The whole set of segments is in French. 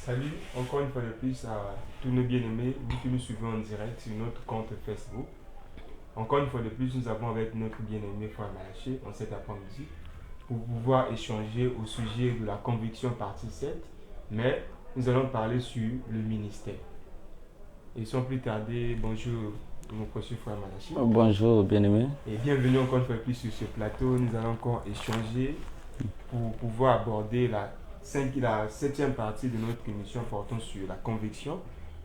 Salut, encore une fois de plus à tous nos bien-aimés, vous qui nous suivez en direct sur notre compte Facebook. Encore une fois de plus, nous avons avec notre bien-aimé Frère Malaché en cet après-midi pour pouvoir échanger au sujet de la conviction partie 7, mais nous allons parler sur le ministère. Et sans plus tarder, bonjour mon précieux Frère Malaché. Bonjour bien-aimé. Et bienvenue encore une fois de plus sur ce plateau. Nous allons encore échanger pour pouvoir aborder la septième partie de notre émission portant sur la conviction,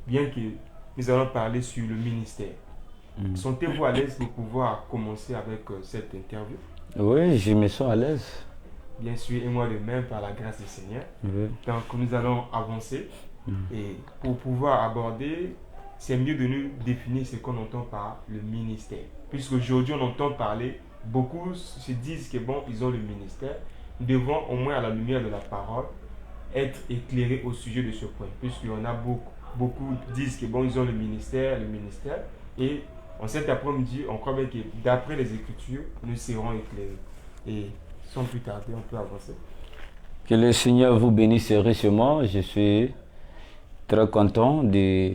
bien que nous allons parler sur le ministère. Sentez-vous à l'aise pour pouvoir commencer avec cette interview? Oui, je me sens à l'aise. Bien sûr, et moi de même, par la grâce du Seigneur. Oui. Donc, nous allons avancer. Et pour pouvoir aborder, c'est mieux de nous définir ce qu'on entend par le ministère. Puisqu'aujourd'hui, on entend parler, beaucoup se disent que bon, ils ont le ministère. Nous devons, au moins à la lumière de la parole, être éclairés au sujet de ce point. Puisqu'il y en a beaucoup disent que bon, ils ont le ministère. Et en cet après-midi, on croit bien que d'après les Écritures, nous serons éclairés. Et sans plus tarder, on peut avancer. Que le Seigneur vous bénisse richement. Je suis très content de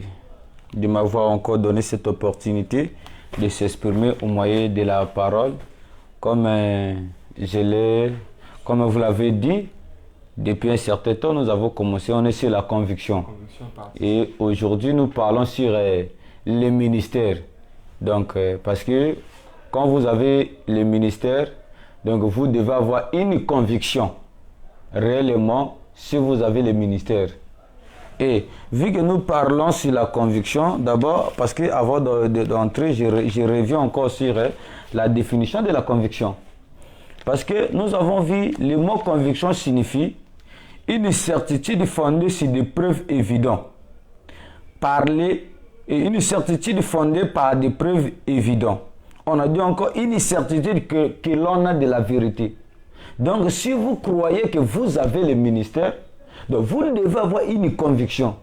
m'avoir encore donné cette opportunité de s'exprimer au moyen de la parole. Comme vous l'avez dit, depuis un certain temps, nous avons commencé, on est sur la conviction. Et aujourd'hui, nous parlons sur les ministères. Donc, parce que quand vous avez le ministère, donc vous devez avoir une conviction réellement si vous avez le ministère. Et vu que nous parlons sur la conviction, d'abord, parce qu'avant d'entrer, je reviens encore sur la définition de la conviction. Parce que nous avons vu, le mot conviction signifie une certitude fondée sur des preuves évidentes. Et une certitude fondée par des preuves évidentes. On a dit encore une certitude que l'on a de la vérité. Donc si vous croyez que vous avez le ministère, donc vous devez avoir une conviction.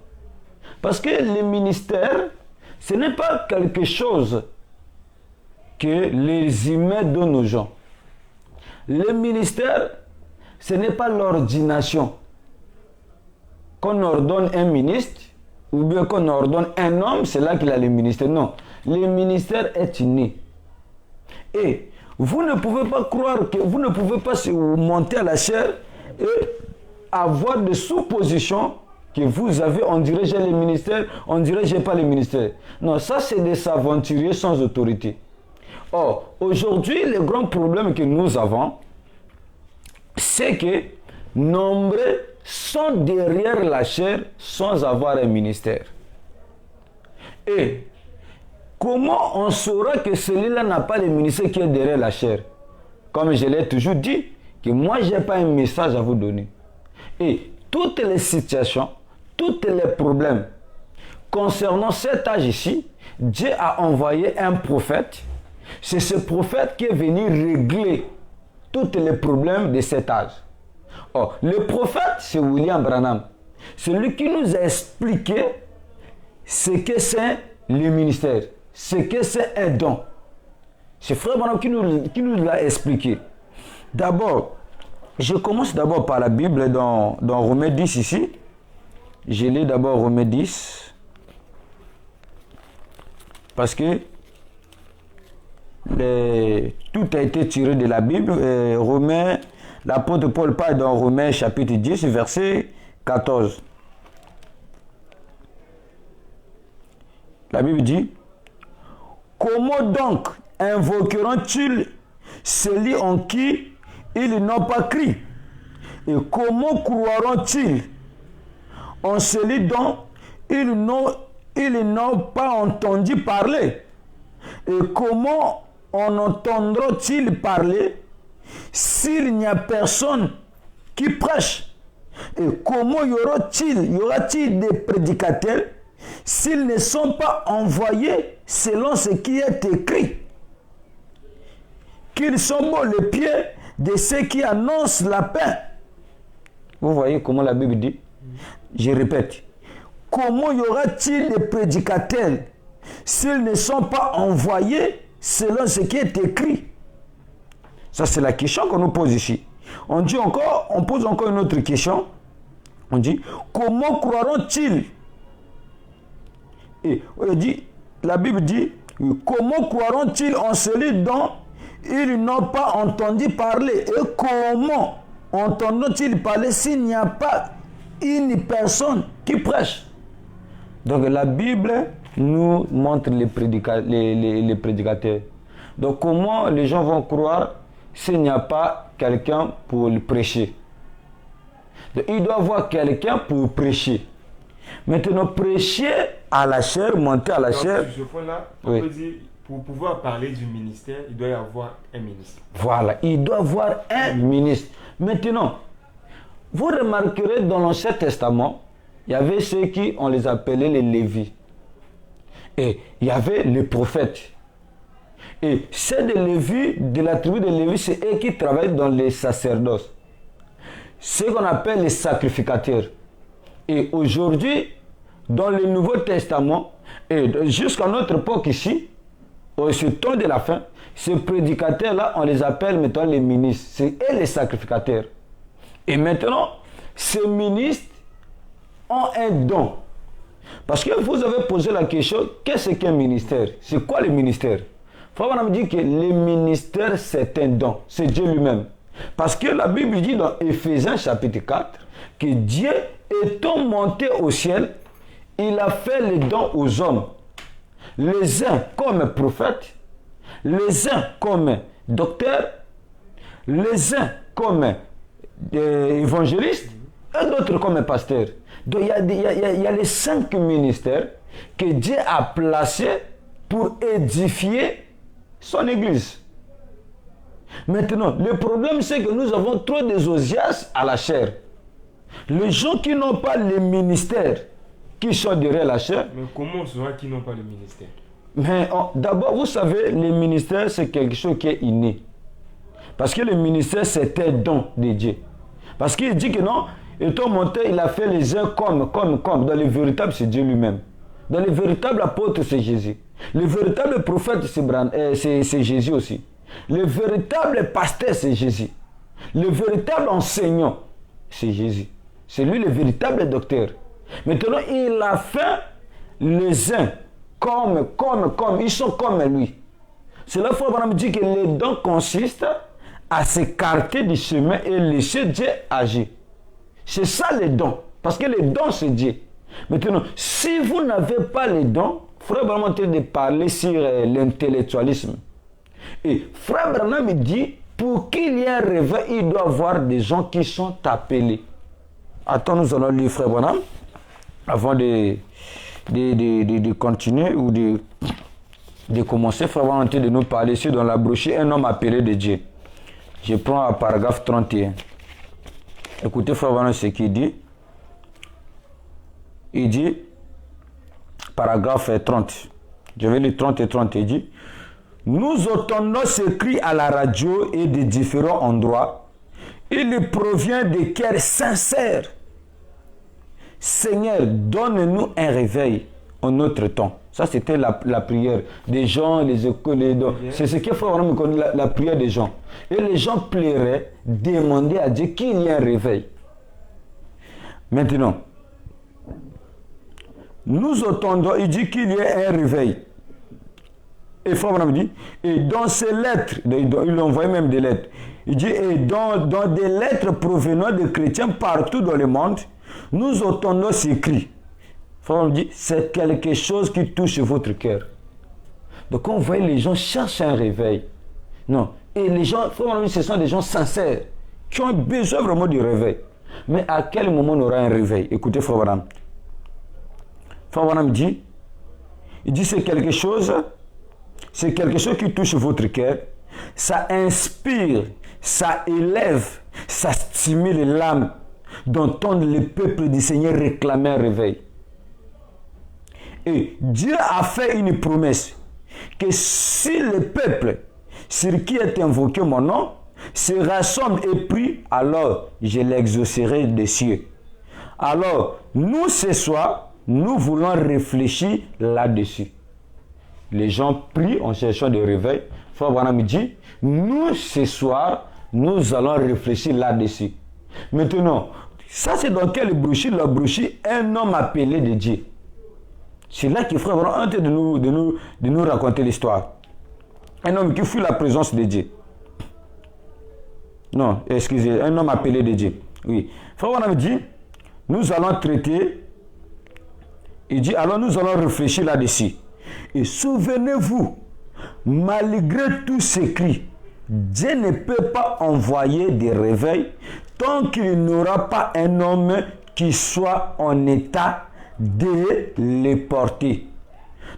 Parce que le ministère, ce n'est pas quelque chose que les humains donnent aux gens. Le ministère, ce n'est pas l'ordination. Qu'on ordonne un ministre, ou bien qu'on ordonne un homme, c'est là qu'il a le ministère. Non, le ministère est inné. Et vous ne pouvez pas croire que vous ne pouvez pas monter à la chair et avoir des suppositions que vous avez, on dirait j'ai le ministère, on dirait j'ai pas le ministère. Non, ça c'est des aventuriers sans autorité. Or, aujourd'hui, le grand problème que nous avons, c'est que nombreux sont derrière la chair sans avoir un ministère. Et comment on saura que celui-là n'a pas le ministère qui est derrière la chair? Comme je l'ai toujours dit, que moi je n'ai pas un message à vous donner. Et toutes les situations, tous les problèmes concernant cet âge ici, Dieu a envoyé un prophète. C'est ce prophète qui est venu régler tous les problèmes de cet âge. Or, le prophète, c'est William Branham. C'est lui qui nous a expliqué ce que c'est le ministère, ce que c'est un don. C'est Frère Branham qui nous l'a expliqué. D'abord, je commence d'abord par la Bible dans Romains 10 ici. Je lis d'abord Romains 10. Parce que tout a été tiré de la Bible. Romains, l'apôtre Paul parle dans Romains chapitre 10, verset 14. La Bible dit: comment donc invoqueront-ils celui en qui ils n'ont pas cru? Et comment croiront-ils en celui dont ils n'ont pas entendu parler? Et comment en entendront-ils parler s'il n'y a personne qui prêche? Et comment y aura-t-il des prédicateurs s'ils ne sont pas envoyés selon ce qui est écrit? Qu'ils sont bons les pieds de ceux qui annoncent la paix. Vous voyez comment la Bible dit? Je répète. Comment y aura-t-il des prédicateurs s'ils ne sont pas envoyés selon ce qui est écrit? Ça, c'est la question qu'on nous pose ici. On pose encore une autre question. On dit, comment croiront-ils? Et on dit, la Bible dit, comment croiront-ils en celui dont ils n'ont pas entendu parler? Et comment entendront-ils parler s'il n'y a pas une personne qui prêche? Donc la Bible nous montre les prédicateurs. Donc comment les gens vont croire s'il n'y a pas quelqu'un pour le prêcher? Donc, il doit y avoir quelqu'un pour prêcher. Maintenant, prêcher à la chair, monter à la chair. Sur ce point-là, on peut dire, pour pouvoir parler du ministère, il doit y avoir un ministre. Voilà, il doit y avoir un ministre. Maintenant, vous remarquerez dans l'Ancien Testament, il y avait ceux qui, on les appelait les Lévis. Et il y avait les prophètes. Et ceux de Lévi, de la tribu de Lévi, c'est eux qui travaillent dans les sacerdoces. Ce qu'on appelle les sacrificateurs. Et aujourd'hui, dans le Nouveau Testament, et jusqu'à notre époque ici, au temps de la fin, ces prédicateurs-là, on les appelle maintenant les ministres. C'est eux les sacrificateurs. Et maintenant, ces ministres ont un don. Parce que vous avez posé la question, qu'est-ce qu'un ministère? C'est quoi le ministère? Frère me dit que le ministère, c'est un don. C'est Dieu lui-même. Parce que la Bible dit dans Éphésiens chapitre 4 que Dieu étant monté au ciel, il a fait les dons aux hommes. Les uns comme prophètes, les uns comme docteurs, les uns comme évangélistes et d'autres comme pasteurs. Donc il y a les 5 ministères que Dieu a placés pour édifier son église. Maintenant, le problème c'est que nous avons trop d'osias à la chair. Les gens qui n'ont pas le ministère, qui sont derrière la chair. Mais comment on saura qu'ils n'ont pas le ministère? Mais d'abord, vous savez, le ministère c'est quelque chose qui est inné. Parce que le ministère c'est un don de Dieu. Parce qu'il dit que non, étant monté, il a fait les uns comme. Dans le véritable, c'est Dieu lui-même. Dans le véritable apôtre, c'est Jésus. Le véritable prophète, c'est Jésus aussi. Le véritable pasteur, c'est Jésus. Le véritable enseignant, c'est Jésus. C'est lui le véritable docteur. Maintenant, il a fait les uns comme. Ils sont comme lui. C'est là qu'il faut me dire que les dons consistent à s'écarter du chemin et laisser Dieu agir. C'est ça les dons. Parce que les dons, c'est Dieu. Maintenant, si vous n'avez pas les dons, Frère Branham est en train de parler sur l'intellectualisme. Et Frère Branham dit, pour qu'il y ait un réveil, il doit y avoir des gens qui sont appelés. Attends, nous allons lire Frère Branham avant de continuer ou de commencer. Frère Branham est en train de nous parler ici dans la brochure, un homme appelé de Dieu. Je prends le paragraphe 31. Écoutez Frère Branham ce qu'il dit. Il dit, paragraphe 30, je vais lire 30 et 30, il dit, nous entendons ce cri à la radio et de différents endroits. Il provient de cœurs sincères. Seigneur, donne-nous un réveil en notre temps. Ça, c'était la prière des gens, les écoles. C'est ce qu'il faut vraiment connaître, la prière des gens. Et les gens plairaient demander à Dieu qu'il y ait un réveil. Maintenant, nous entendons, il dit qu'il y ait un réveil. Et Frère dit, et dans ces lettres, il envoie même des lettres, il dit, et dans des lettres provenant de chrétiens partout dans le monde, nous entendons ces cris. Frère dit, c'est quelque chose qui touche votre cœur. Donc on voit les gens cherchent un réveil. Non. Et les gens, Frère ce sont des gens sincères, qui ont besoin vraiment du réveil. Mais à quel moment on aura un réveil? Écoutez Frère Branham. Frère Branham dit, il dit c'est quelque chose qui touche votre cœur, ça inspire, ça élève, ça stimule l'âme d'entendre le peuple du Seigneur réclamer un réveil. Et Dieu a fait une promesse que si le peuple sur qui est invoqué mon nom se rassemble et prie, alors je l'exaucerai des cieux. Alors, nous ce soir, nous voulons réfléchir là-dessus. Les gens prient en cherchant des réveils. Frère Branham dit, nous ce soir, nous allons réfléchir là-dessus. Maintenant, Ça, c'est dans quelle brochure? La brochure, un homme appelé de Dieu. C'est là qu'il ferait vraiment honte de nous raconter l'histoire. Un homme qui fuit la présence de Dieu. Non, excusez, un homme appelé de Dieu. Oui. Frère Branham dit, nous allons traiter. Il dit, alors nous allons réfléchir là-dessus. Et souvenez-vous, malgré tous ces cris, Dieu ne peut pas envoyer des réveils tant qu'il n'aura pas un homme qui soit en état de les porter.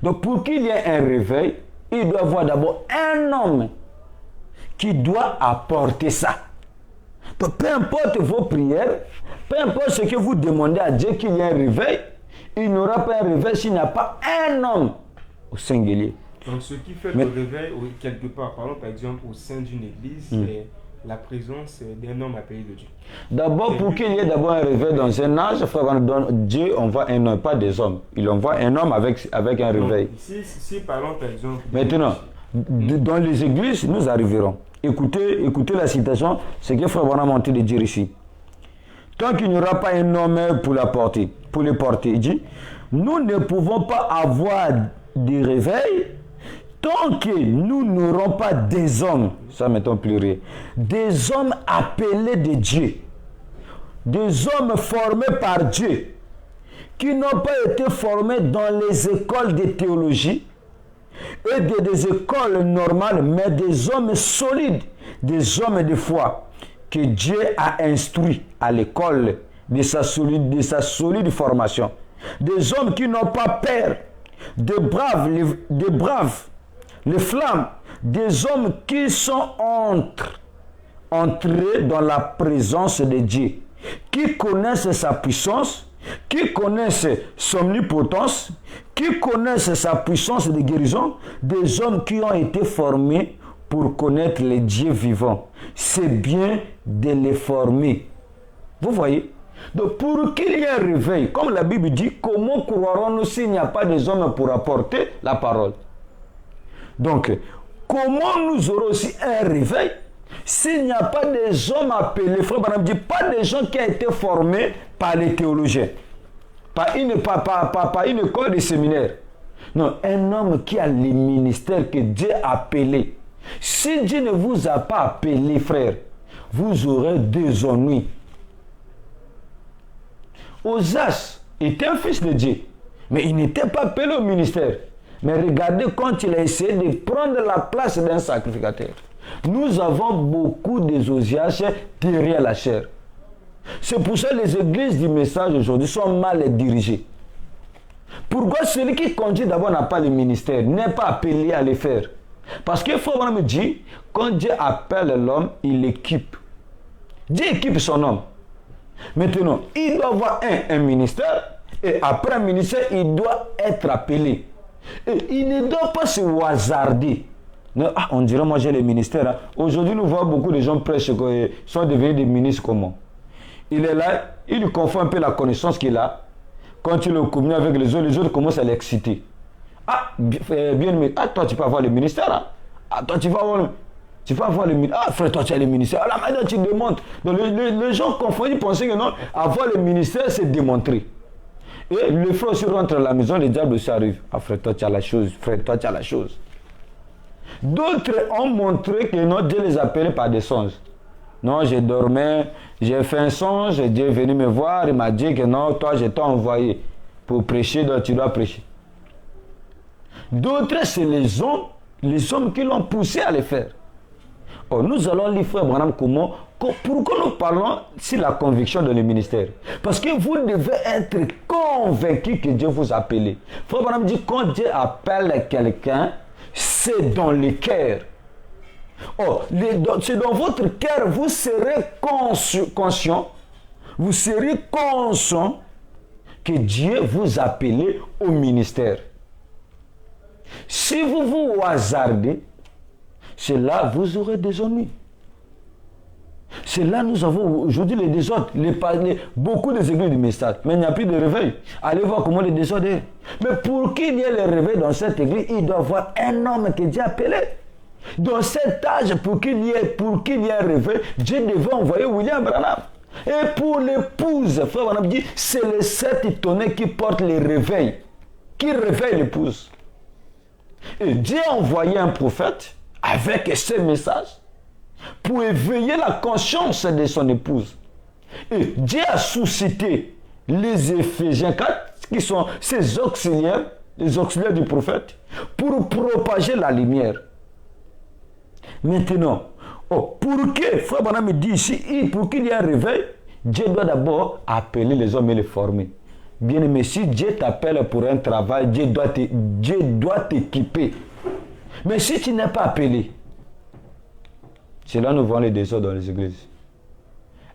Donc pour qu'il y ait un réveil, il doit y avoir d'abord un homme qui doit apporter ça. Donc peu importe vos prières, peu importe ce que vous demandez à Dieu qu'il y ait un réveil, il n'aura pas un réveil s'il n'y a pas un homme au singulier. Donc ce qui fait le réveil, quelque part, par exemple au sein d'une église, c'est la présence d'un homme appelé de Dieu. D'abord, pour qu'il y ait d'abord un réveil dans un âge, Dieu envoie un homme, pas des hommes. Il envoie un homme avec un réveil. Si parlons par exemple... Maintenant, dans les églises, nous arriverons. Écoutez la citation, c'est que Frère Branham a monté de dire ici. Tant qu'il n'y aura pas un homme pour les porter, il dit, nous ne pouvons pas avoir des réveils tant que nous n'aurons pas des hommes, ça mettons pluriel, des hommes appelés de Dieu, des hommes formés par Dieu, qui n'ont pas été formés dans les écoles de théologie et des écoles normales, mais des hommes solides, des hommes de foi, que Dieu a instruits à l'école de sa solide formation. Des hommes qui n'ont pas peur, des braves, les flammes, des hommes qui sont entrés dans la présence de Dieu, qui connaissent sa puissance, qui connaissent son omnipotence, qui connaissent sa puissance de guérison, des hommes qui ont été formés pour connaître les dieux vivants. C'est bien de les former. Vous voyez? Donc pour qu'il y ait un réveil, comme la Bible dit, comment croirons-nous s'il n'y a pas des hommes pour apporter la parole? Donc, comment nous aurons aussi un réveil s'il n'y a pas des hommes appelés, frère Branham dit, pas des gens qui ont été formés par les théologiens, pas une école de séminaire. Non, un homme qui a les ministères que Dieu a appelés. Si Dieu ne vous a pas appelé, frère, vous aurez des ennuis. Osas était un fils de Dieu, mais il n'était pas appelé au ministère. Mais regardez quand il a essayé de prendre la place d'un sacrificateur. Nous avons beaucoup d'Osias derrière la chair. C'est pour ça que les églises du message aujourd'hui sont mal dirigées. Pourquoi celui qui conduit d'abord n'a pas le ministère, n'est pas appelé à le faire? Parce qu'il faut vraiment dire, quand Dieu appelle l'homme, il l'équipe. Dieu équipe son homme. Maintenant, il doit avoir un ministère, et après un ministère, il doit être appelé. Et il ne doit pas se hasarder. Ah, on dirait, moi j'ai le ministère. Hein. Aujourd'hui, nous voyons beaucoup de gens prêches qui sont devenus des ministres comment. Il est là, il confond un peu la connaissance qu'il a. Quand il est communié avec les autres commencent à l'exciter. Ah, bien, mais toi tu peux avoir le ministère. Hein? Ah, toi tu vas avoir le ministère. Ah, frère, toi tu as le ministère. Ah, là maintenant tu démontres. Donc les gens confondent, ils pensaient que non, avoir le ministère c'est démontrer. Et le frère aussi rentre à la maison, le diable aussi arrive. Ah, frère, toi tu as la chose. Frère, toi tu as la chose. D'autres ont montré que non, Dieu les appelait par des songes. Non, je dormais, j'ai fait un songe, Dieu est venu me voir, il m'a dit que non, toi je t'ai envoyé pour prêcher, donc tu dois prêcher. D'autres, c'est les hommes qui l'ont poussé à le faire. Oh, nous allons lire, frère Branham, pourquoi nous parlons sur la conviction dans le ministère? Parce que vous devez être convaincu que Dieu vous a appelé. Frère Branham dit, quand Dieu appelle quelqu'un, c'est dans le cœur. Oh, c'est dans votre cœur, vous serez conscient, vous serez conscient que Dieu vous a appelé au ministère. Si vous vous hasardez, c'est là que vous aurez des ennuis. C'est là que nous avons aujourd'hui les désordres, beaucoup des églises du message, mais il n'y a plus de réveil. Allez voir comment les désordres est. Mais pour qu'il y ait le réveil dans cette église, il doit y avoir un homme que Dieu a appelé. Dans cet âge, pour qu'il y ait un réveil, Dieu devait envoyer William Branham. Et pour l'épouse, frère Branham dit, c'est les 7 étonnés qui portent les réveils, qui réveillent l'épouse. Et Dieu a envoyé un prophète avec ses messages pour éveiller la conscience de son épouse. Et Dieu a suscité les Éphésiens 4, qui sont ses auxiliaires, les auxiliaires du prophète, pour propager la lumière. Maintenant, pour que, frère Branham me dit ici, pour qu'il y ait un réveil, Dieu doit d'abord appeler les hommes et les former. Bien aimé, si Dieu t'appelle pour un travail, Dieu doit t'équiper. Mais si tu n'es pas appelé, c'est là que nous voyons les désordres dans les églises.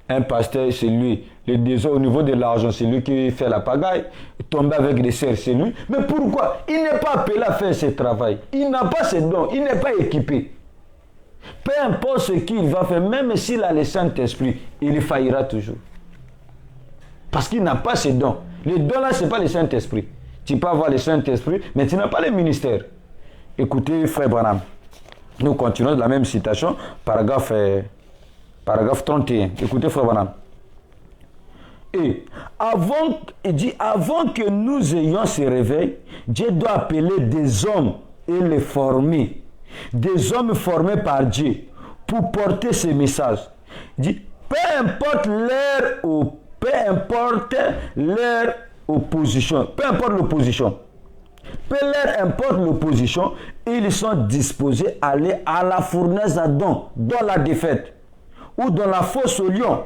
Un pasteur, c'est lui. Le désordre au niveau de l'argent, c'est lui qui fait la pagaille. Tomber avec des serres, c'est lui. Mais pourquoi? Il n'est pas appelé à faire ce travail. Il n'a pas ses dons. Il n'est pas équipé. Peu importe ce qu'il va faire, même s'il a le Saint-Esprit, il faillira toujours. Parce qu'il n'a pas ses dons. Les dons là, ce n'est pas le Saint-Esprit. Tu peux avoir le Saint-Esprit, mais tu n'as pas le ministère. Écoutez, frère Branham. Nous continuons de la même citation, paragraphe 31. Écoutez, frère Branham. Et il dit, avant que nous ayons ce réveil, Dieu doit appeler des hommes et les former. Des hommes formés par Dieu pour porter ces messages. Il dit, peu importe leur opposition, peu importe l'opposition, peu leur importe l'opposition, ils sont disposés à aller à la fournaise à don, dans la défaite, ou dans la fosse au lion,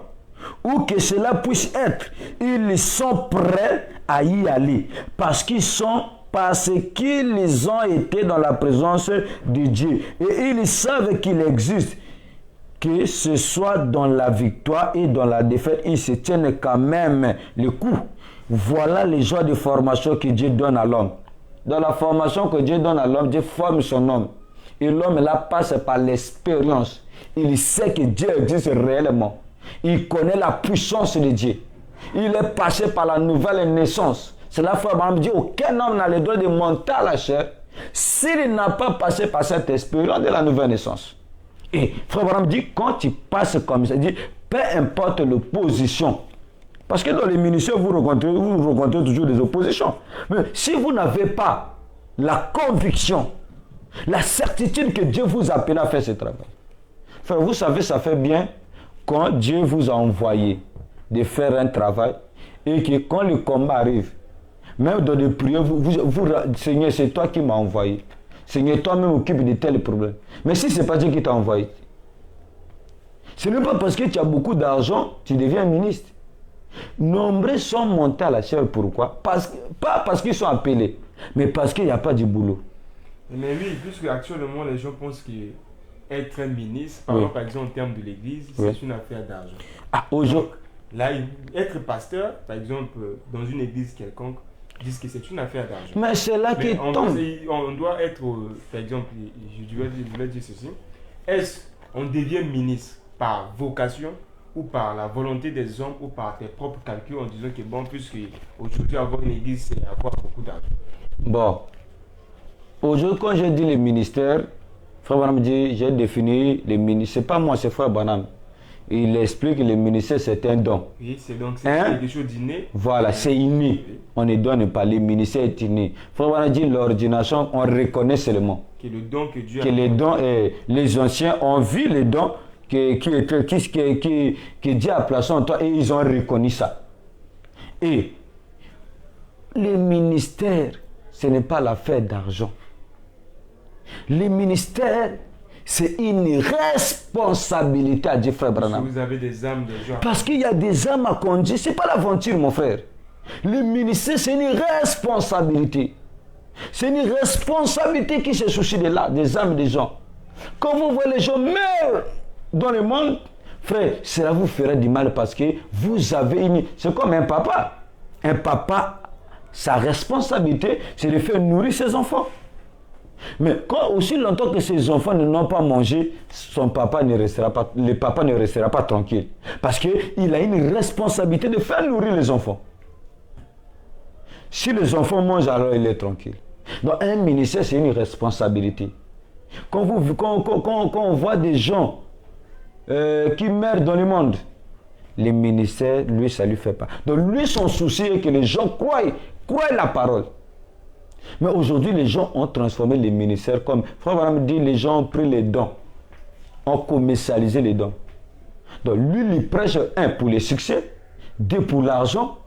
où que cela puisse être. Ils sont prêts à y aller, parce qu'ils ont été dans la présence de Dieu. Et ils savent qu'il existe, que ce soit dans la victoire et dans la défaite, ils se tiennent quand même le coup. Voilà les joies de formation que Dieu donne à l'homme. Dans la formation que Dieu donne à l'homme, Dieu forme son homme. Et l'homme là passe par l'expérience. Il sait que Dieu existe réellement. Il connaît la puissance de Dieu. Il est passé par la nouvelle naissance. C'est la foi, Branham dit, aucun homme n'a le droit de monter à la chair s'il n'a pas passé par cette expérience de la nouvelle naissance. Et frère Branham dit, quand tu passes comme ça, il dit, peu importe l'opposition. Parce que dans les ministères, vous rencontrez toujours des oppositions. Mais si vous n'avez pas la conviction, la certitude que Dieu vous appelle à faire ce travail. Frère, vous savez, ça fait bien quand Dieu vous a envoyé de faire un travail et que quand le combat arrive, même dans les prières, Seigneur, c'est toi qui m'as envoyé. Seigneur, toi-même occupe de tels problèmes. Mais si ce n'est pas Dieu qui t'a envoyé, ce n'est pas parce que tu as beaucoup d'argent, tu deviens ministre. Nombreux sont montés à la chair, pourquoi? Pas parce qu'ils sont appelés, mais parce qu'il n'y a pas du boulot. Mais oui, puisque actuellement les gens pensent qu'être un ministre, par exemple en termes de l'église, c'est une affaire d'argent. Aujourd'hui. Là, être pasteur, par exemple, dans une église quelconque, disent que c'est une affaire d'argent. Mais c'est là qu'il tombe. On doit être, par exemple, je voulais dire ceci, est-ce qu'on devient ministre par vocation ou par la volonté des hommes ou par tes propres calculs en disant que bon, puisque aujourd'hui avoir une église, c'est avoir beaucoup d'argent. Bon, aujourd'hui quand j'ai dit les ministères, Frère Branham dit, j'ai défini les ministères, c'est pas moi, c'est Frère Branham. Il explique que le ministère c'est un don. Oui, c'est donc quelque chose d'inné. Voilà, c'est inné. On ne donne pas, le ministère est inné. Frère Branham dit l'ordination, on reconnaît seulement. Que le don que Dieu a. Que les dons, les anciens ont vu les dons que Dieu a placés en toi et ils ont reconnu ça. Et le ministère, ce n'est pas l'affaire d'argent. Le ministère, c'est une responsabilité à Dieu, frère Branham. Si vous avez des âmes de gens. Parce qu'il y a des âmes à conduire. Ce n'est pas l'aventure, mon frère. Le ministère, c'est une responsabilité. C'est une responsabilité qui se soucie des âmes des gens. Quand vous voyez les gens meurent dans le monde, frère, cela vous ferait du mal parce que vous avez une... C'est comme un papa. Un papa, sa responsabilité, c'est de faire nourrir ses enfants. Mais quand aussi longtemps que ses enfants n'ont pas mangé, le papa ne restera pas tranquille. Parce qu'il a une responsabilité de faire nourrir les enfants. Si les enfants mangent, alors il est tranquille. Donc un ministère, c'est une responsabilité. Quand on voit des gens qui meurent dans le monde, les ministères, lui, ça ne lui fait pas. Donc lui, son souci est que les gens croient la parole. Mais aujourd'hui, les gens ont transformé les ministères comme, Frère Branham dit, les gens ont pris les dons, ont commercialisé les dons. Donc lui, il prêche, un, pour les succès, deux, pour l'argent.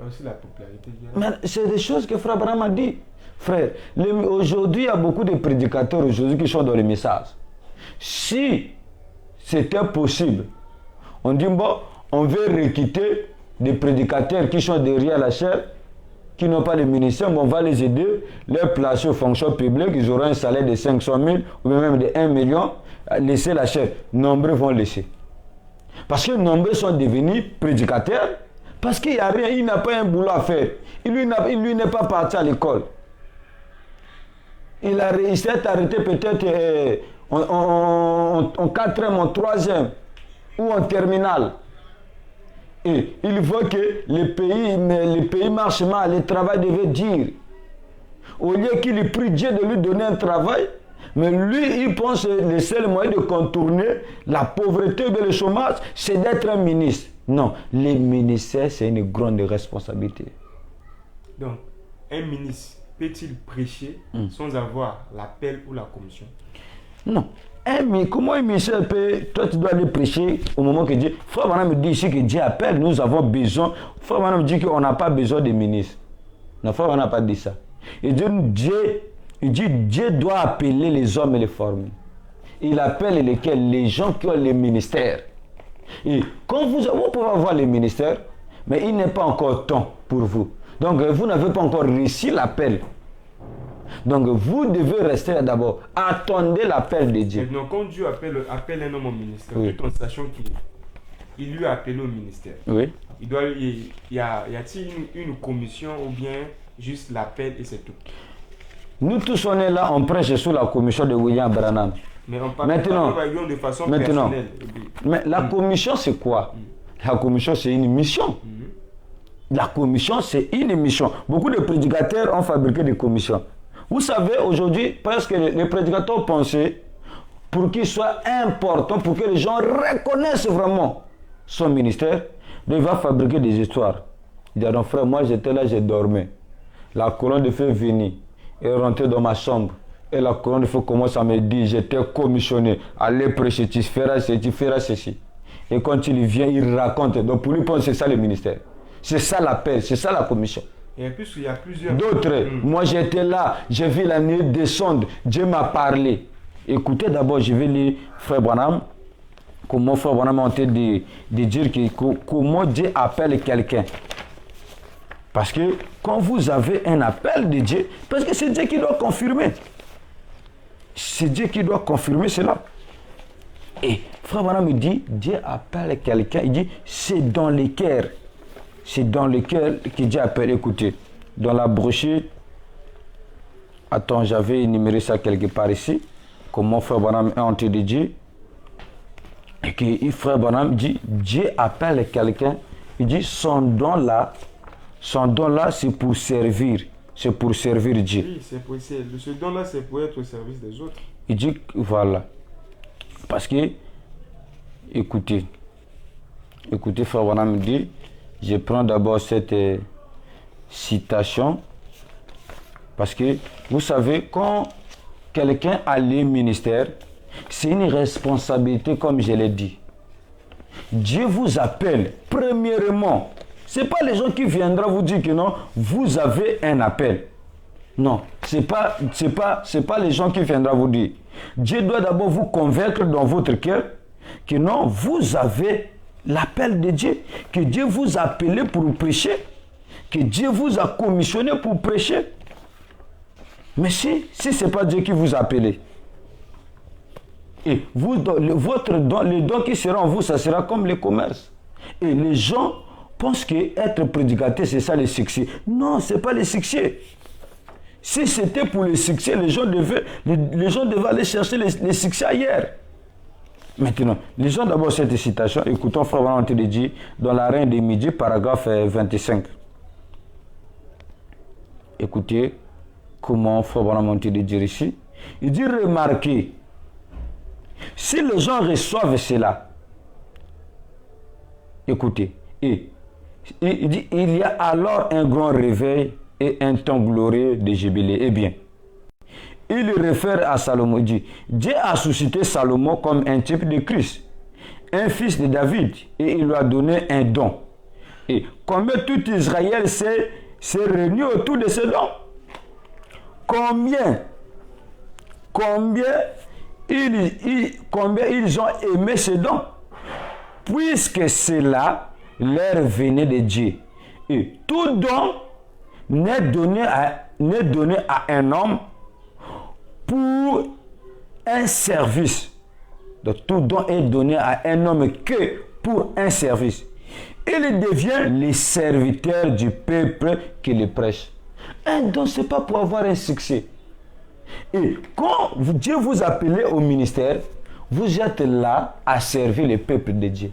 Aussi la popularité. Mais c'est des choses que Frère Branham a dit. Frère, aujourd'hui, il y a beaucoup de prédicateurs aujourd'hui qui sont dans les messages. Si c'était possible, on dit, bon, on veut requitter des prédicateurs qui sont derrière la chair, qui n'ont pas de ministère, mais on va les aider, les placer aux fonctions publiques, ils auront un salaire de 500 000 ou même de 1 million, laisser la chair. Nombreux vont laisser. Parce que nombreux sont devenus prédicateurs, parce qu'il n'y a rien, il n'a pas un boulot à faire. Lui n'est pas parti à l'école. Il s'est arrêté peut-être en 4e, en 3e ou en terminale. Et il voit que le pays marche mal, le travail devait dire. Au lieu qu'il prie Dieu de lui donner un travail, mais lui, il pense que le seul moyen de contourner la pauvreté ou le chômage, c'est d'être un ministre. Non, les ministères, c'est une grande responsabilité. Donc, un ministre peut-il prêcher sans avoir l'appel ou la commission? Non. Comment un ministère peut... Toi, tu dois aller prêcher au moment que Dieu... Frère Branham me dit ici que Dieu appelle, nous avons besoin... Frère Branham me dit qu'on n'a pas besoin de ministres. Non, Frère Branham n'a pas dit ça. Il dit Dieu doit appeler les hommes et les former. Il appelle lesquels? Les gens qui ont les ministères. Et quand vous pouvez avoir les ministères, mais il n'est pas encore temps pour vous. Donc, vous n'avez pas encore réussi l'appel. Donc, vous devez rester là d'abord. Attendez l'appel de Dieu. Maintenant, quand Dieu appelle un homme au ministère, oui, tout en sachant qu'il lui a appelé au ministère, oui, y a-t-il une commission ou bien juste l'appel et c'est tout? Nous tous, on est là, on prêche sous la commission de William Branham. Mais on parle de façon personnelle. Mais la commission, c'est quoi? La commission, c'est une mission. La commission, c'est une mission. Beaucoup de prédicateurs ont fabriqué des commissions. Vous savez, aujourd'hui, presque les prédicateurs pensaient, pour qu'il soit important, pour que les gens reconnaissent vraiment son ministère, il va fabriquer des histoires. Il dit, non frère, moi j'étais là, j'ai dormi. La colonne de feu venue et rentrée dans ma chambre. Et la colonne de feu commence à me dire, j'étais commissionné, allez prêcher, tu feras ceci. Et quand il vient, il raconte. Donc pour lui, c'est ça le ministère. C'est ça l'appel, c'est ça la commission. Et puis il y a plusieurs... D'autres, moi j'étais là, j'ai vu la nuit descendre, Dieu m'a parlé. Écoutez d'abord, je vais lire Frère Branham, comment Frère Branham a tenté de dire comment Dieu appelle quelqu'un. Parce que quand vous avez un appel de Dieu, parce que c'est Dieu qui doit confirmer. C'est Dieu qui doit confirmer cela. Et Frère Branham me dit, Dieu appelle quelqu'un, il dit, c'est dans les cœurs. C'est dans le cœur que Dieu appelle. Écoutez, dans la brochure, attends, j'avais énuméré ça quelque part ici, comment Frère Branham est entré de Dieu. Et que Frère Branham dit, Dieu appelle quelqu'un, il dit, son don là, c'est pour servir. C'est pour servir Dieu. Oui, ce don-là, c'est pour être au service des autres. Il dit, voilà. Parce que, écoutez, Frère Branham dit, je prends d'abord cette citation, parce que, vous savez, quand quelqu'un a le ministère, c'est une responsabilité, comme je l'ai dit. Dieu vous appelle, premièrement. Ce n'est pas les gens qui viendront vous dire que non, vous avez un appel. Non, ce n'est pas les gens qui viendront vous dire. Dieu doit d'abord vous convaincre dans votre cœur que non, vous avez l'appel de Dieu, que Dieu vous a appelé pour prêcher, que Dieu vous a commissionné pour prêcher. Mais si ce n'est pas Dieu qui vous a appelé, et votre don, le don qui sera en vous, ça sera comme le commerce. Et les gens pensent qu'être prédicateur, c'est ça le succès. Non, ce n'est pas le succès. Si c'était pour le succès, les gens devaient aller chercher le succès ailleurs. Maintenant, lisons d'abord cette citation. Écoutons Frère Branham te dit dans la Reine des Midi, paragraphe 25. Écoutez comment Frère Branham te dit ici. Il dit, remarquez, si les gens reçoivent cela, Écoutez. Et il dit, il y a alors un grand réveil et un temps glorieux de jubilé. Eh bien, il réfère à Salomon. Il dit, Dieu a suscité Salomon comme un type de Christ, un fils de David, et il lui a donné un don. Et combien tout Israël s'est réuni autour de ce don? Combien ils ont aimé ce don? Puisque cela leur venait de Dieu. Et tout don n'est donné à un homme pour un service. Donc tout don est donné à un homme que pour un service. Il devient le serviteur du peuple qui le prêche. Un don, ce n'est pas pour avoir un succès. Et quand Dieu vous appelle au ministère, vous êtes là à servir le peuple de Dieu.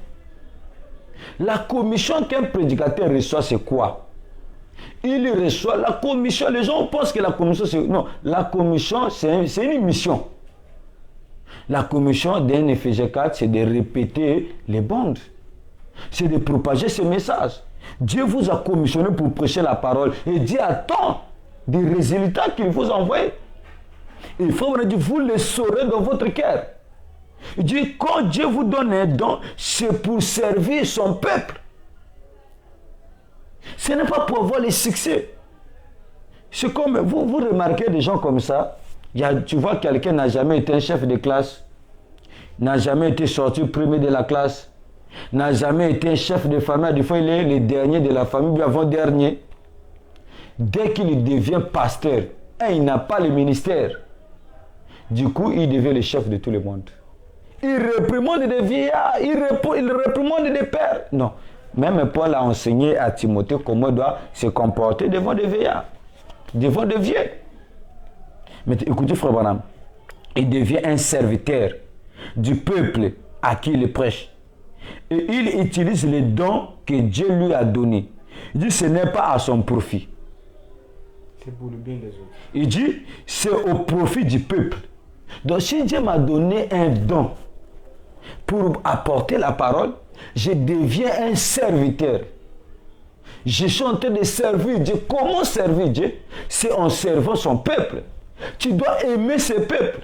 La commission qu'un prédicateur reçoit, c'est quoi? Il reçoit la commission. Les gens pensent que la commission, c'est... Non, la commission, c'est une mission. La commission d'un Éphésiens 4, c'est de répéter les bandes. C'est de propager ce message. Dieu vous a commissionné pour prêcher la parole. Et Dieu attend des résultats qu'il vous envoie. Et il faut vous dire, vous le saurez dans votre cœur. Il dit, quand Dieu vous donne un don, c'est pour servir son peuple. Ce n'est pas pour avoir les succès. C'est comme, vous remarquez des gens comme ça. Tu vois, quelqu'un n'a jamais été un chef de classe, n'a jamais été sorti premier de la classe, n'a jamais été un chef de famille. Des fois, il est le dernier de la famille, puis avant-dernier. Dès qu'il devient pasteur, il n'a pas le ministère. Du coup, il devient le chef de tout le monde. Il réprimande des vieillards, il réprimande des pères. Non. Même Paul a enseigné à Timothée comment il doit se comporter devant des vieillards, devant des vieux. Mais écoutez, frère Branham, il devient un serviteur du peuple à qui il prêche. Et il utilise les dons que Dieu lui a donnés. Il dit, ce n'est pas à son profit. C'est pour le bien des autres. Il dit, c'est au profit du peuple. Donc si Dieu m'a donné un don pour apporter la parole, je deviens un serviteur. Je suis en train de servir Dieu. Comment servir Dieu? C'est en servant son peuple. Tu dois aimer ce peuple.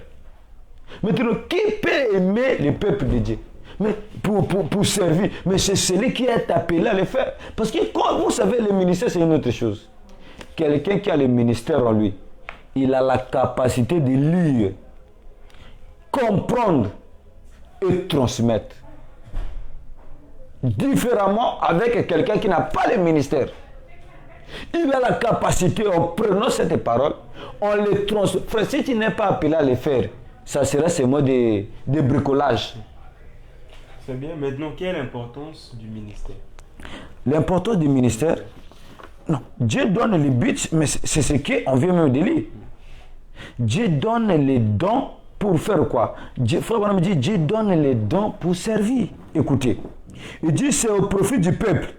Maintenant, qui peut aimer le peuple de Dieu? Mais pour servir. Mais c'est celui qui est appelé à le faire. Parce que quand vous savez, le ministère, c'est une autre chose. Quelqu'un qui a le ministère en lui, il a la capacité de lire, comprendre et transmettre. Différemment avec quelqu'un qui n'a pas le ministère. Il a la capacité, en prenant cette parole, on les transmet. Frère, si tu n'es pas appelé à le faire, ça sera ce mot de bricolage. C'est bien. Maintenant, quelle est l'importance du ministère? L'importance du ministère, non. Dieu donne le but, mais c'est ce qu'on vient même de lire. Dieu donne les dons pour faire quoi? Frère Branham dit, Dieu donne les dons pour servir. Écoutez, il dit c'est au profit du peuple.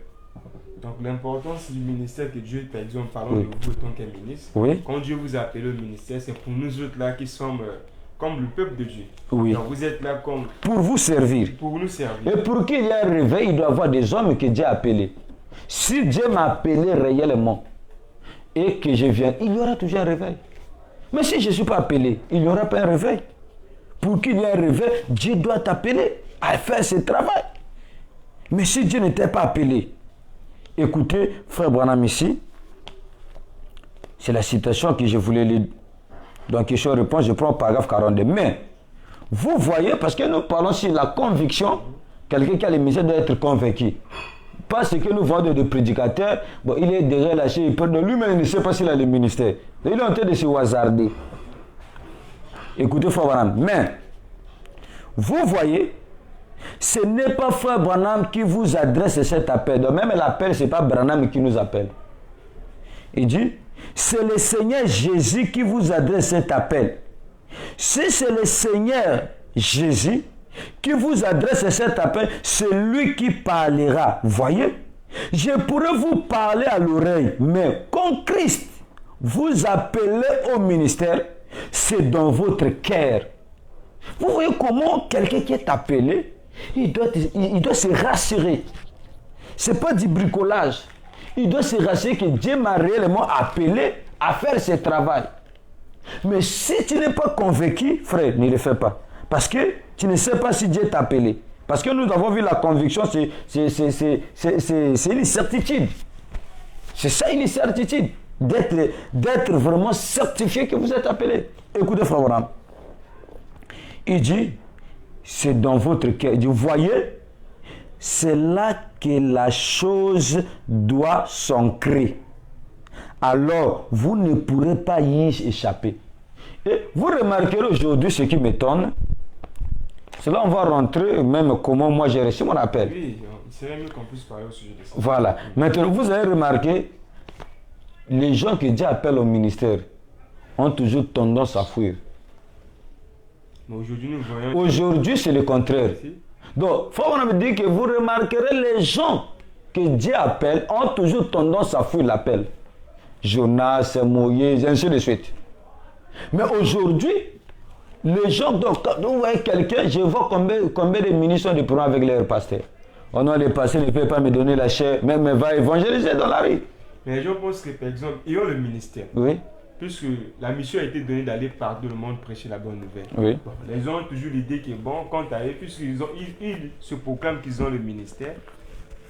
Donc l'importance du ministère que Dieu, par exemple, parlant de vous en tant qu'un ministre, quand Dieu vous a appelé au ministère, c'est pour nous autres là qui sommes comme le peuple de Dieu. Oui. Donc vous êtes là comme... Pour vous servir. Pour nous servir. Et pour qu'il y ait un réveil, il doit y avoir des hommes que Dieu a appelés. Si Dieu m'a appelé réellement et que je viens, il y aura toujours un réveil. Mais si je ne suis pas appelé, il n'y aura pas un réveil. Pour qu'il y ait un réveil, Dieu doit t'appeler à faire ce travail. Mais si Dieu n'était pas appelé, écoutez, frère Branham ici, c'est la citation que je voulais lire. Donc, question réponse, je prends le paragraphe 42. Mais, vous voyez, parce que nous parlons sur la conviction, quelqu'un qui a le ministère doit être convaincu. Parce que nous vendons des prédicateurs, bon, il est déjà lâché, il peut de lui-même, il ne sait pas s'il a le ministère. Il est en train de se hasarder. Écoutez, frère Branham, mais, vous voyez, ce n'est pas frère Branham qui vous adresse cet appel. Donc même l'appel, ce n'est pas Branham qui nous appelle. Il dit, c'est le Seigneur Jésus qui vous adresse cet appel. Si c'est le Seigneur Jésus qui vous adresse cet appel, c'est lui qui parlera. Vous voyez? Je pourrais vous parler à l'oreille, mais quand Christ vous appelle au ministère, c'est dans votre cœur. Vous voyez comment quelqu'un qui est appelé, il doit se rassurer. Ce n'est pas du bricolage. Il doit se rassurer que Dieu m'a réellement appelé à faire ce travail. Mais si tu n'es pas convaincu, frère, ne le fais pas. Parce que tu ne sais pas si Dieu t'a appelé. Parce que nous avons vu la conviction, c'est une certitude. C'est ça une certitude. D'être vraiment certifié que vous êtes appelé. Écoutez, frère Abraham. Il dit, c'est dans votre cœur. Il dit, voyez, c'est là que la chose doit s'ancrer. Alors, vous ne pourrez pas y échapper. Et vous remarquerez aujourd'hui ce qui m'étonne. C'est là on va rentrer, même comment moi j'ai reçu mon appel. Oui, il serait mieux qu'on puisse parler au sujet de ça. Voilà. Maintenant, vous avez remarqué, les gens que Dieu appelle au ministère ont toujours tendance à fuir. Mais aujourd'hui, nous voyons... Aujourd'hui, c'est le contraire. Donc, faut on me dire que vous remarquerez les gens que Dieu appelle ont toujours tendance à fuir l'appel. Jonas, Moïse, ainsi de suite. Mais aujourd'hui, les gens, donc, quand vous voyez quelqu'un, je vois combien de ministres ont des problèmes avec leurs pasteurs. Oh non, les pasteurs ne peuvent pas me donner la chair, mais va évangéliser dans la rue. Mais je pense que, par exemple, ils ont le ministère. Oui. Puisque la mission a été donnée d'aller partout le monde prêcher la bonne nouvelle. Oui. Bon, les gens ont toujours l'idée que, bon, quant à eux, puisqu'ils se proclament qu'ils ont le ministère,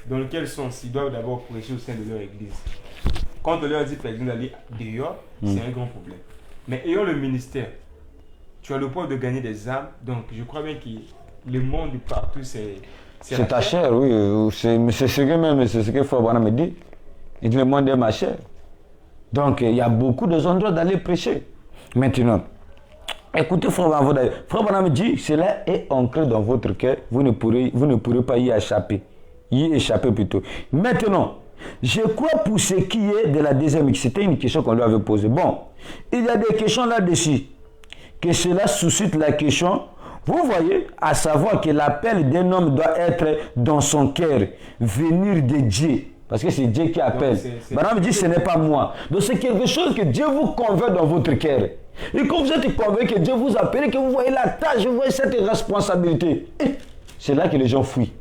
dans lequel sens ils doivent d'abord prêcher au sein de leur église. Quand on leur dit, par exemple, d'aller dehors, c'est un grand problème. Mais ayant le ministère, tu as le pouvoir de gagner des âmes, donc je crois bien que le monde partout, c'est ta chair, oui. C'est ce que Frère me dit. Il dit, le monde est ma chair. Donc, il y a beaucoup d'endroits d'aller prêcher. Maintenant, écoutez, Frère Branham me dit, cela est ancré dans votre cœur, vous ne pourrez pas y échapper. Y échapper plutôt. Maintenant, je crois pour ce qui est de la deuxième, c'était une question qu'on lui avait posée. Bon, il y a des questions là-dessus, que cela suscite la question, vous voyez, à savoir que l'appel d'un homme doit être dans son cœur, venir de Dieu. Parce que c'est Dieu qui appelle. Madame dit, ce n'est pas moi. Donc c'est quelque chose que Dieu vous convainc dans votre cœur. Et quand vous êtes convaincu que Dieu vous appelle, que vous voyez la tâche, vous voyez cette responsabilité, c'est là que les gens fuient.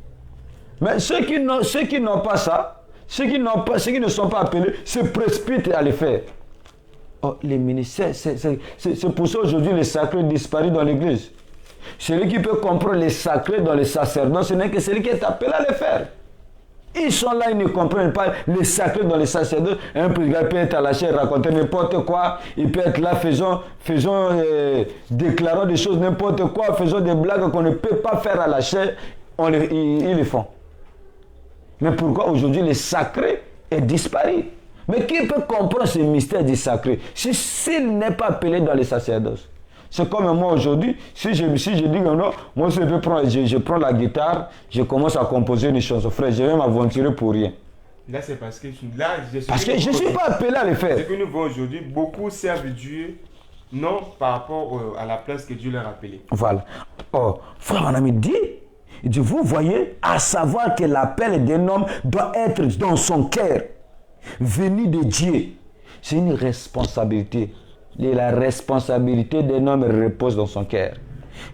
Mais ceux qui n'ont pas ça, ceux qui ne sont pas appelés, se précipitent à le faire. Oh, les ministères, c'est pour ça aujourd'hui les sacrés disparus dans l'église. Celui qui peut comprendre les sacrés dans les sacerdoces, ce n'est que celui qui est appelé à le faire. Ils sont là, ils ne comprennent pas les sacrés dans les sacerdoces. Un prédicateur peut être à la chair, raconter n'importe quoi. Il peut être là, déclarant des choses, n'importe quoi, faisant des blagues qu'on ne peut pas faire à la chair. Ils le font. Mais pourquoi aujourd'hui les sacrés est disparu? Mais qui peut comprendre ce mystère du sacré s'il n'est pas appelé dans les sacerdoces? C'est comme moi aujourd'hui, si je dis que non, moi je prends la guitare, je commence à composer une chanson, frère, je vais m'aventurer pour rien. Là c'est parce que je ne suis pas appelé à le faire. Ce que nous voyons aujourd'hui, beaucoup servent Dieu, non par rapport à la place que Dieu leur a appelée. Voilà. Oh, frère, on a dit, vous voyez, à savoir que l'appel d'un homme doit être dans son cœur, venu de Dieu. C'est une responsabilité. Et la responsabilité d'un homme repose dans son cœur.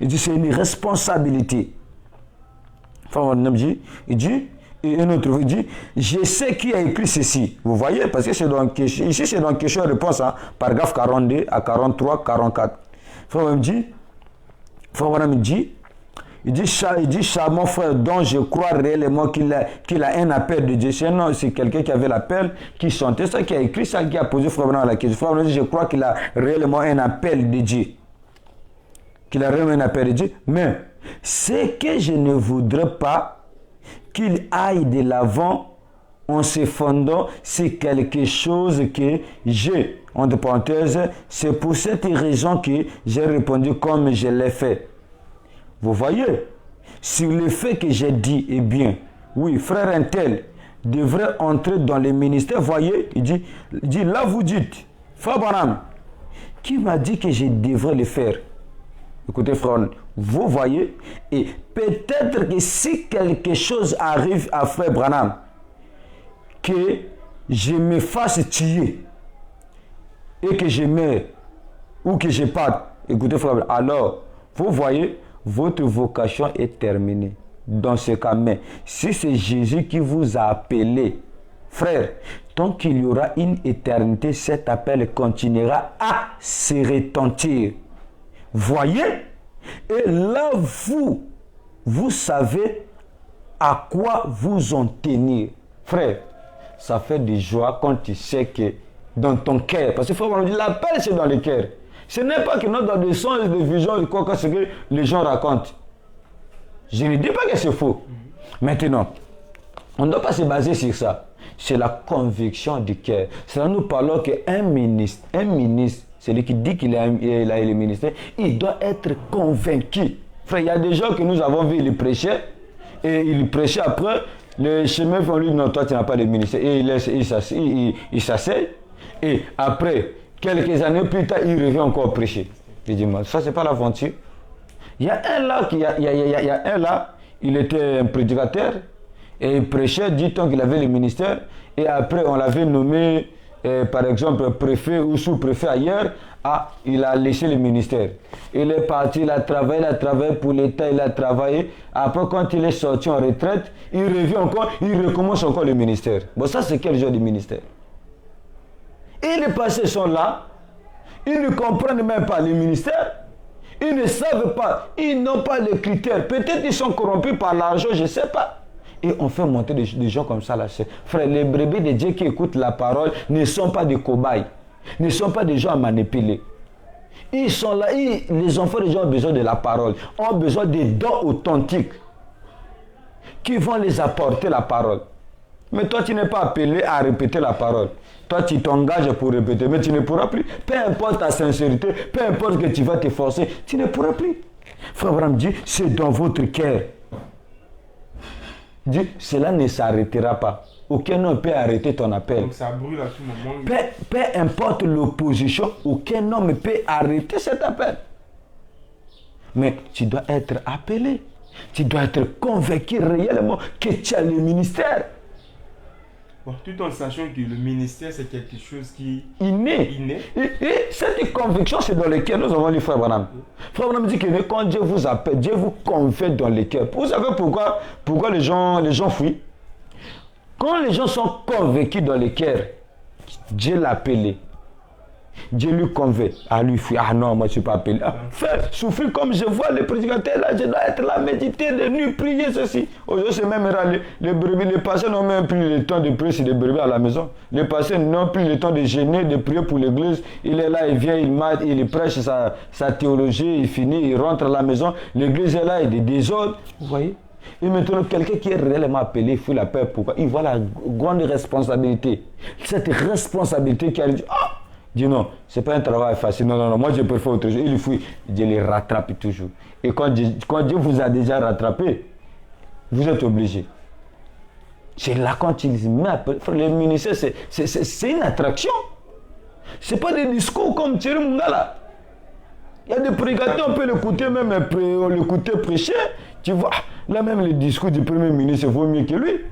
Il dit, c'est une responsabilité. Enfin, il dit, et un autre, il dit, je sais qui a écrit ceci. Vous voyez, parce que c'est dans ici, c'est dans question-réponse, hein, paragraphe 42 à 43, 44. Enfin, il dit, mon frère, dont je crois réellement qu'il a un appel de Dieu. C'est quelqu'un qui avait l'appel, qui chantait ça, qui a écrit ça, qui a posé Frère Branham la question. Frère Branham dit, je crois qu'il a réellement un appel de Dieu. Qu'il a réellement un appel de Dieu. Mais, c'est que je ne voudrais pas qu'il aille de l'avant en se fondant sur quelque chose que j'ai. Entre parenthèses, c'est pour cette raison que j'ai répondu comme je l'ai fait. Vous voyez, sur le fait que j'ai dit, eh bien, oui, frère un tel devrait entrer dans le ministère, voyez, il dit, là vous dites, frère Branham, qui m'a dit que je devrais le faire? Écoutez, frère, vous voyez, et peut-être que si quelque chose arrive à frère Branham, que je me fasse tuer, et que je meure, ou que je parte, écoutez, frère, alors, vous voyez, votre vocation est terminée. dans ce cas, mais si c'est Jésus qui vous a appelé, frère, tant qu'il y aura une éternité, cet appel continuera à se retentir. Voyez? Et là, vous savez à quoi vous en tenir. Frère, ça fait de joie quand tu sais que dans ton cœur, parce qu'il faut dire, l'appel c'est dans le cœur. Ce n'est pas que nous dans des songes, des visions, quoi que ce que les gens racontent. Je ne dis pas que c'est faux. Maintenant, on ne doit pas se baser sur ça. C'est la conviction du cœur. C'est là nous parlons qu'un ministre, celui qui dit qu'il a le ministère, il doit être convaincu. Frère, il y a des gens que nous avons vu, ils prêchaient, et ils prêchaient après, le chemin vont lui dire non, toi tu n'as pas de ministère. Et il s'asseye, et après, quelques années plus tard, il revient encore prêcher. Il dit, ça c'est pas l'aventure. Il y a un là, il était un prédicateur, et il prêchait, dit-on qu'il avait le ministère, et après on l'avait nommé, par exemple, préfet ou sous-préfet ailleurs, il a laissé le ministère. Il est parti, il a travaillé pour l'État, il a travaillé. Après, quand il est sorti en retraite, il revient encore, il recommence encore le ministère. Bon, ça c'est quel genre de ministère? Et les passés sont là, ils ne comprennent même pas le ministère, ils ne savent pas, ils n'ont pas les critères. Peut-être ils sont corrompus par l'argent, je ne sais pas. Et on fait monter des gens comme ça là. Frère, les brebis de Dieu qui écoutent la parole ne sont pas des cobayes, ne sont pas des gens à manipuler. Ils sont là, les enfants des gens ont besoin de la parole, ont besoin des dons authentiques qui vont les apporter la parole. Mais toi, tu n'es pas appelé à répéter la parole. Toi, tu t'engages pour répéter, mais tu ne pourras plus. Peu importe ta sincérité, peu importe que tu vas te forcer, tu ne pourras plus. Frère Abraham dit, c'est dans votre cœur. Dit, cela ne s'arrêtera pas. Aucun homme peut arrêter ton appel. Donc ça brûle à tout moment. Peu importe l'opposition, aucun homme peut arrêter cet appel. Mais tu dois être appelé. Tu dois être convaincu réellement que tu as le ministère. Bon, tout en sachant que le ministère, c'est quelque chose qui est inné. Et cette conviction, c'est dans le cœur. Nous avons lu Frère Branham. Frère Branham dit que quand Dieu vous appelle, Dieu vous convainc dans le cœur. Vous savez pourquoi les gens fuient? Quand les gens sont convaincus dans le cœur, Dieu l'a appelé. Dieu lui convainc. Lui fuit. Non, moi je ne suis pas appelé. Faire souffrir comme je vois les prédicateurs là, je dois être là, méditer de nuit, prier ceci. Aujourd'hui, c'est même les brebis, les pasteurs n'ont même plus le temps de prier sur les brebis à la maison. Les pasteurs n'ont plus le temps de gêner, de prier pour l'église. Il est là, il vient, il mate, il prêche sa théologie, il finit, il rentre à la maison. L'église est là, il y a des désordres. Vous voyez? Et maintenant, quelqu'un qui est réellement appelé, il faut la paix. Pourquoi? Il voit la grande responsabilité. Cette responsabilité qui a dit, dis non, ce n'est pas un travail facile. Non, moi je préfère autre chose. Il fuit. Dieu les rattrape toujours. Et quand Dieu vous a déjà rattrapé, vous êtes obligé. C'est là quand il dit, le ministère, c'est une attraction. Ce n'est pas des discours comme Thierry Mungala. Il y a des prédicateurs, on peut l'écouter même, l'écouter prêcher. Tu vois, là même le discours du Premier ministre vaut mieux que lui.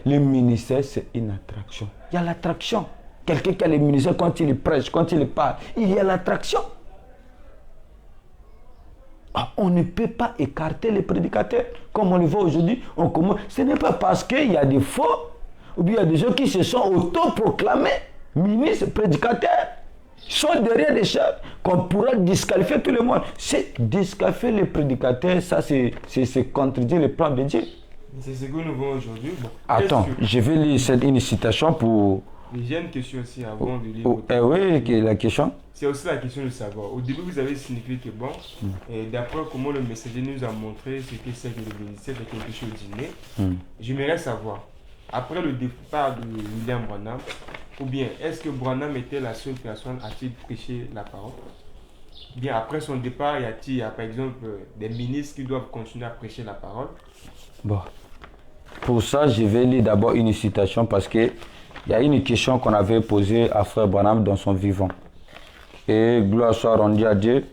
Le ministère, c'est une attraction. Il y a l'attraction. Quelqu'un qui a le ministère, quand il prêche, quand il parle, il y a l'attraction. On ne peut pas écarter les prédicateurs. Comme on le voit aujourd'hui, ce n'est pas parce qu'il y a des faux, ou bien il y a des gens qui se sont autoproclamés ministres, prédicateurs, sont derrière des choses qu'on pourra disqualifier tout le monde. C'est disqualifier les prédicateurs, ça c'est contredire le plan de Dieu. C'est ce que nous voyons aujourd'hui. Bon, attends, je vais lire une citation pour... J'ai une question aussi avant de lire. Oui, la question. C'est aussi la question de savoir. Au début, vous avez signifié que bon, d'après comment le messager nous a montré ce que c'est que le ministère, c'est quelque chose d'inné. J'aimerais savoir, après le départ de William Branham, ou bien est-ce que Branham était la seule personne à-t-il prêcher la parole? Bien, après son départ, y a-t-il, par exemple, des ministres qui doivent continuer à prêcher la parole? Bon, pour ça, je vais lire d'abord une citation parce que il y a une question qu'on avait posée à Frère Branham dans son vivant. Et gloire soit rendue à Dieu,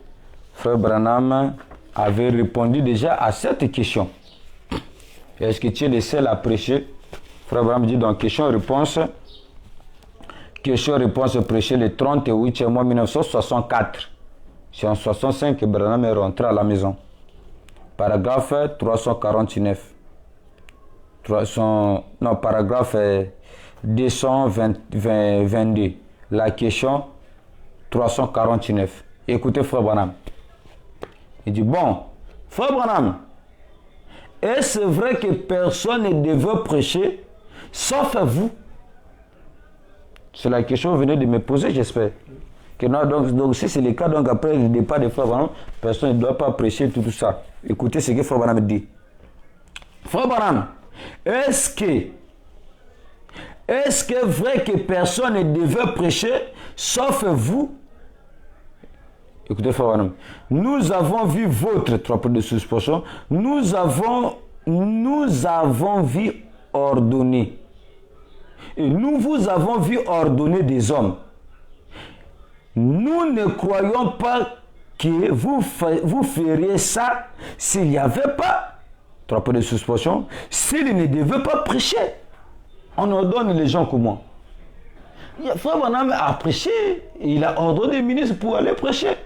Frère Branham avait répondu déjà à cette question. Est-ce que tu es le seul à prêcher? Frère Branham dit dans question-réponse prêché le 38e mois 1964. C'est en 65 que Branham est rentré à la maison. paragraphe 349. Paragraphe 222. La question 349. Écoutez, Frère Branham. Il dit, bon, Frère Branham, est-ce vrai que personne ne devait prêcher, sauf vous? C'est la question que vous venez de me poser, j'espère. Que non, donc si c'est le cas, donc après le départ de Frère Branham, personne ne doit pas prêcher tout ça. Écoutez ce que Frère Branham dit. Frère Branham, est-ce que vrai que personne ne devait prêcher, sauf vous? Écoutez, Frère Branham, nous avons vu votre, 3 points de suspension, nous avons vu ordonner. Et nous vous avons vu ordonner des hommes. Nous ne croyons pas que vous feriez ça s'il n'y avait pas, 3 points de suspension, s'il ne devait pas prêcher. On ordonne les gens comment? Frère Branham a prêché, il a ordonné des ministres pour aller prêcher.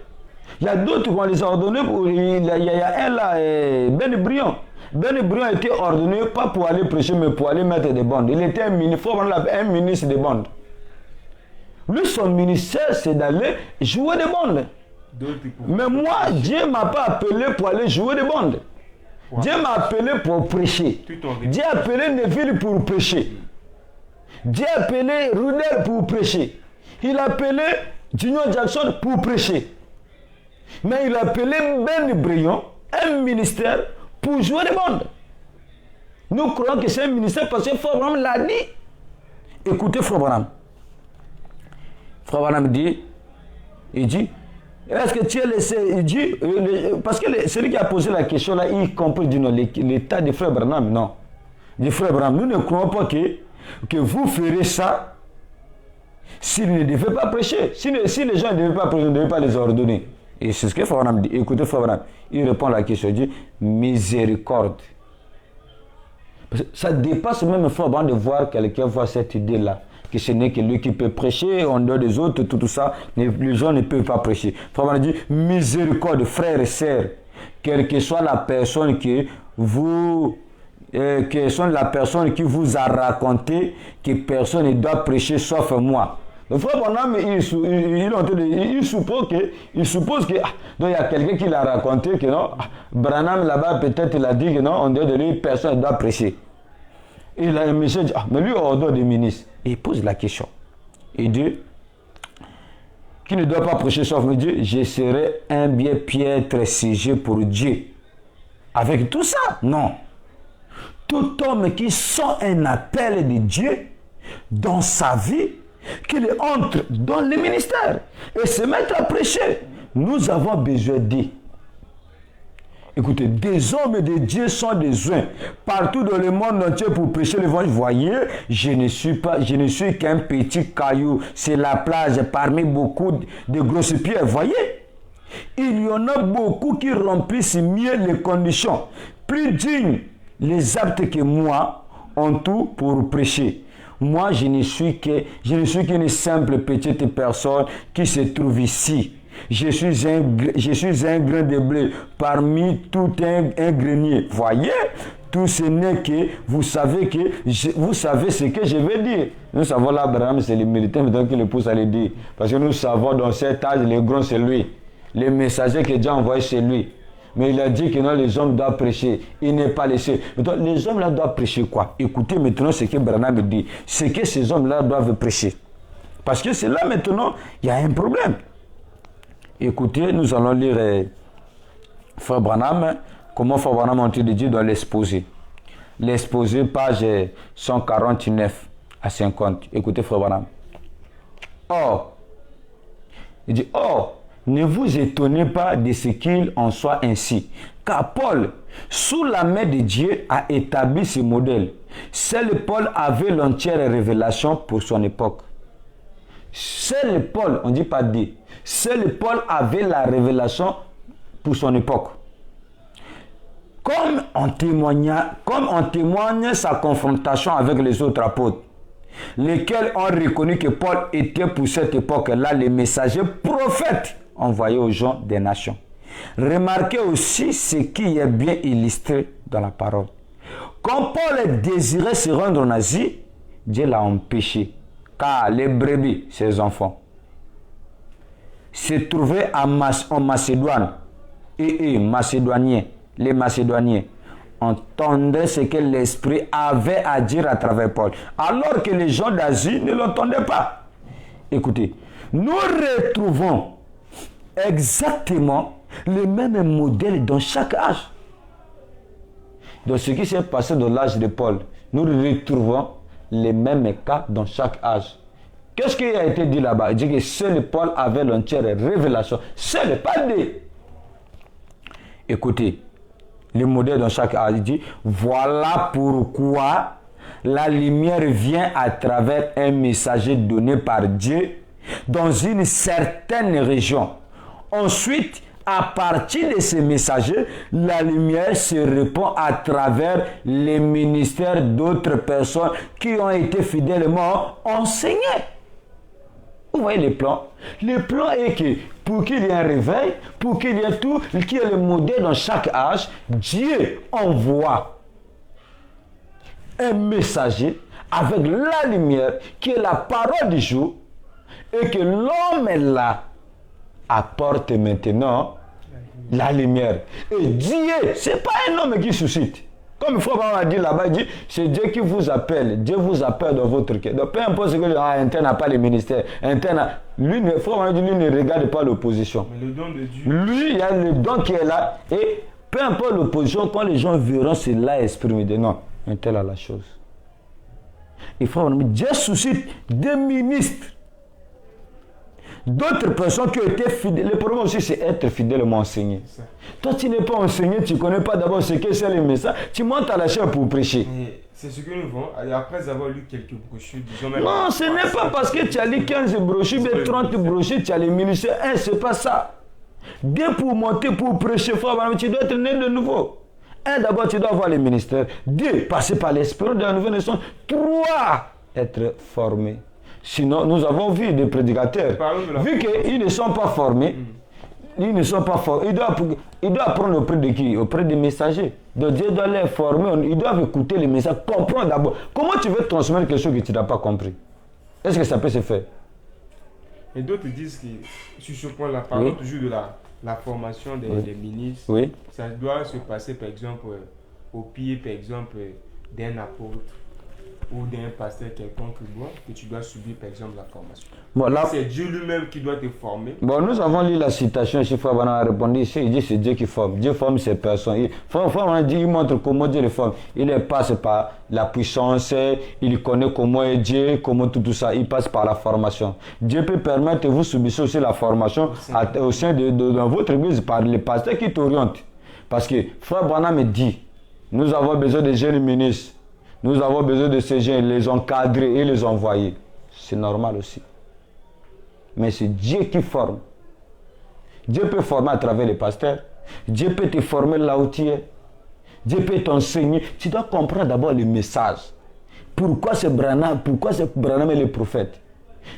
Il y a d'autres qui vont les ordonner. Il y a un là, Ben Brion. Ben Brion a été ordonné pas pour aller prêcher, mais pour aller mettre des bandes. Il était un ministre des bandes. Lui, son ministère, c'est d'aller jouer des bandes. Mais moi, Dieu ne m'a pas appelé pour aller jouer des bandes. Wow. Dieu m'a appelé pour prêcher. Dieu a appelé Neville pour prêcher. Dieu a appelé Rudel pour prêcher. Il a appelé Junior Jackson pour prêcher. Mais il a appelé Ben Brion, un ministère, pour jouer des bandes. Nous croyons que c'est un ministère parce que Frère Branham l'a dit. Écoutez Frère Branham. Frère Branham dit, est-ce que tu es laissé, il dit, parce que celui qui a posé la question là, il comprend l'état de Frère Branham, non. Du Frère Branham, nous ne croyons pas que vous ferez ça s'ils ne devaient pas prêcher. Si les gens ne devaient pas prêcher, vous ne devez pas les ordonner. Et c'est ce que Frère Branham dit. Écoutez Frère Branham, il répond à la question, il dit, miséricorde. Parce que ça dépasse même Frère Branham de voir quelqu'un voir cette idée-là. Que ce n'est que lui qui peut prêcher, en dehors des autres, tout ça, les gens ne peuvent pas prêcher. Frère Branham dit, miséricorde, frères et sœurs, quelle que soit la personne qui vous a raconté que personne ne doit prêcher sauf moi. Le frère Branham, il suppose que donc il y a quelqu'un qui l'a raconté que non, Branham là-bas peut-être il a dit que non, en dehors de lui, personne ne doit prêcher. Et là, le monsieur dit, mais lui, on doit des ministres. Et il pose la question. Il dit, qui ne doit pas prêcher sauf Dieu, je serai un bien piètre sujet pour Dieu. Avec tout ça, non. Tout homme qui sent un appel de Dieu dans sa vie, qu'il entre dans le ministère et se mette à prêcher. Nous avons besoin d'eux. Écoutez, des hommes de Dieu sont des uns partout dans le monde entier pour prêcher l'évangile. Voyez, je ne suis qu'un petit caillou sur la plage parmi beaucoup de grosses pierres. Voyez, il y en a beaucoup qui remplissent mieux les conditions, plus dignes, les aptes que moi, en tout pour prêcher. Moi, je ne suis qu'une simple petite personne qui se trouve ici. Je suis un grain de blé parmi tout un grenier. Voyez, tout ce n'est que vous savez ce que je vais dire. Nous savons là, Abraham, c'est le militant, donc il le pousse à le dire. Parce que nous savons dans cet âge, le grand c'est lui. Le messager que Dieu a envoyé, c'est lui. Mais il a dit que non, les hommes doivent prêcher. Il n'est pas laissé. Donc, les hommes là doivent prêcher quoi? Écoutez maintenant ce que Branham dit. Ce que ces hommes là doivent prêcher. Parce que c'est là maintenant, il y a un problème. Écoutez, nous allons lire Frère Branham, comment Frère Branham a dit dans l'exposé. L'exposé, page 149 à 50. Écoutez Frère Branham. Or, il dit, ne vous étonnez pas de ce qu'il en soit ainsi, car Paul, sous la main de Dieu, a établi ce modèle. Seul Paul avait l'entière révélation pour son époque. Seul Paul, on ne dit pas dit, seul Paul avait la révélation pour son époque. Comme en témoigne sa confrontation avec les autres apôtres, lesquels ont reconnu que Paul était pour cette époque-là le messager prophète envoyé aux gens des nations. Remarquez aussi ce qui est bien illustré dans la parole. Quand Paul désirait se rendre en Asie, Dieu l'a empêché, car les brebis, ses enfants, se trouvaient en Macédoine. Et Macédoniens, les Macédoniens, entendaient ce que l'Esprit avait à dire à travers Paul, alors que les gens d'Asie ne l'entendaient pas. Écoutez, nous retrouvons exactement le même modèle dans chaque âge. Donc ce qui s'est passé dans l'âge de Paul, nous retrouvons les mêmes cas dans chaque âge. Qu'est-ce qui a été dit là-bas? Il dit que seul Paul avait l'entière révélation. Seul, pas deux. Écoutez, le modèle dans chaque âge, il dit, voilà pourquoi la lumière vient à travers un messager donné par Dieu dans une certaine région. Ensuite, à partir de ces messagers, la lumière se répand à travers les ministères d'autres personnes qui ont été fidèlement enseignées. Vous voyez les plans? Le plan est que pour qu'il y ait un réveil, pour qu'il y ait tout, qu'il y ait le modèle dans chaque âge, Dieu envoie un messager avec la lumière qui est la parole du jour et que l'homme est là apporte maintenant la lumière. Et Dieu, ce n'est pas un homme qui suscite. Comme il faut vraiment dire là-bas, il dit, c'est Dieu qui vous appelle. Dieu vous appelle dans votre cœur. Donc peu importe ce que un tel n'a pas le ministère, un tel n'a... Lui ne regarde pas l'opposition. Mais le don de Dieu. Lui, il y a le don qui est là. Et peu importe l'opposition, quand les gens verront cela exprimé, non, un tel a la chose. Il faut vraiment Dieu suscite des ministres. D'autres personnes qui ont été fidèles. Le problème aussi, c'est être fidèlement enseigné. Toi, tu n'es pas enseigné, tu ne connais pas d'abord ce que c'est le message. Tu montes à la chair pour prêcher. C'est ce que nous voulons. Après avoir lu quelques brochures, disons même. Non, ce n'est pas parce que tu as lu 15 brochures, 30 brochures, tu as les ministères. Ce n'est pas ça. Bien pour monter, pour prêcher, tu dois être né de nouveau. D'abord, tu dois avoir les ministères. 2, passer par l'espérance de la nouvelle naissance. 3, être formé. Sinon, nous avons vu des prédicateurs, vu qu'ils ne sont pas formés, ils doivent apprendre auprès de qui? Auprès des messagers. Donc Dieu doit les former, ils doivent écouter les messages, comprendre d'abord. Comment tu veux transmettre quelque chose que tu n'as pas compris? Est-ce que ça peut se faire? Et d'autres disent que, sur ce point, la parole toujours de la formation des ministres, ça doit se passer, par exemple, au pied, par exemple, d'un apôtre ou d'un pasteur quelconque que tu dois subir, par exemple, la formation. Bon, là, c'est Dieu lui-même qui doit te former. Bon, nous avons lu la citation ici, Frère a répondu ici, il dit c'est Dieu qui forme. Dieu forme ces personnes. Il montre comment Dieu les forme. Il passe par la puissance, il connaît comment est Dieu, comment tout ça. Il passe par la formation. Dieu peut permettre que vous subissiez aussi la formation au sein de votre église par les pasteurs qui t'orientent. Parce que Frère Branham me dit, nous avons besoin de jeunes ministres. Nous avons besoin de ces gens, les encadrer et les envoyer. C'est normal aussi. Mais c'est Dieu qui forme. Dieu peut former à travers les pasteurs. Dieu peut te former là où tu es. Dieu peut t'enseigner. Tu dois comprendre d'abord le message. Pourquoi c'est Branham est le prophète?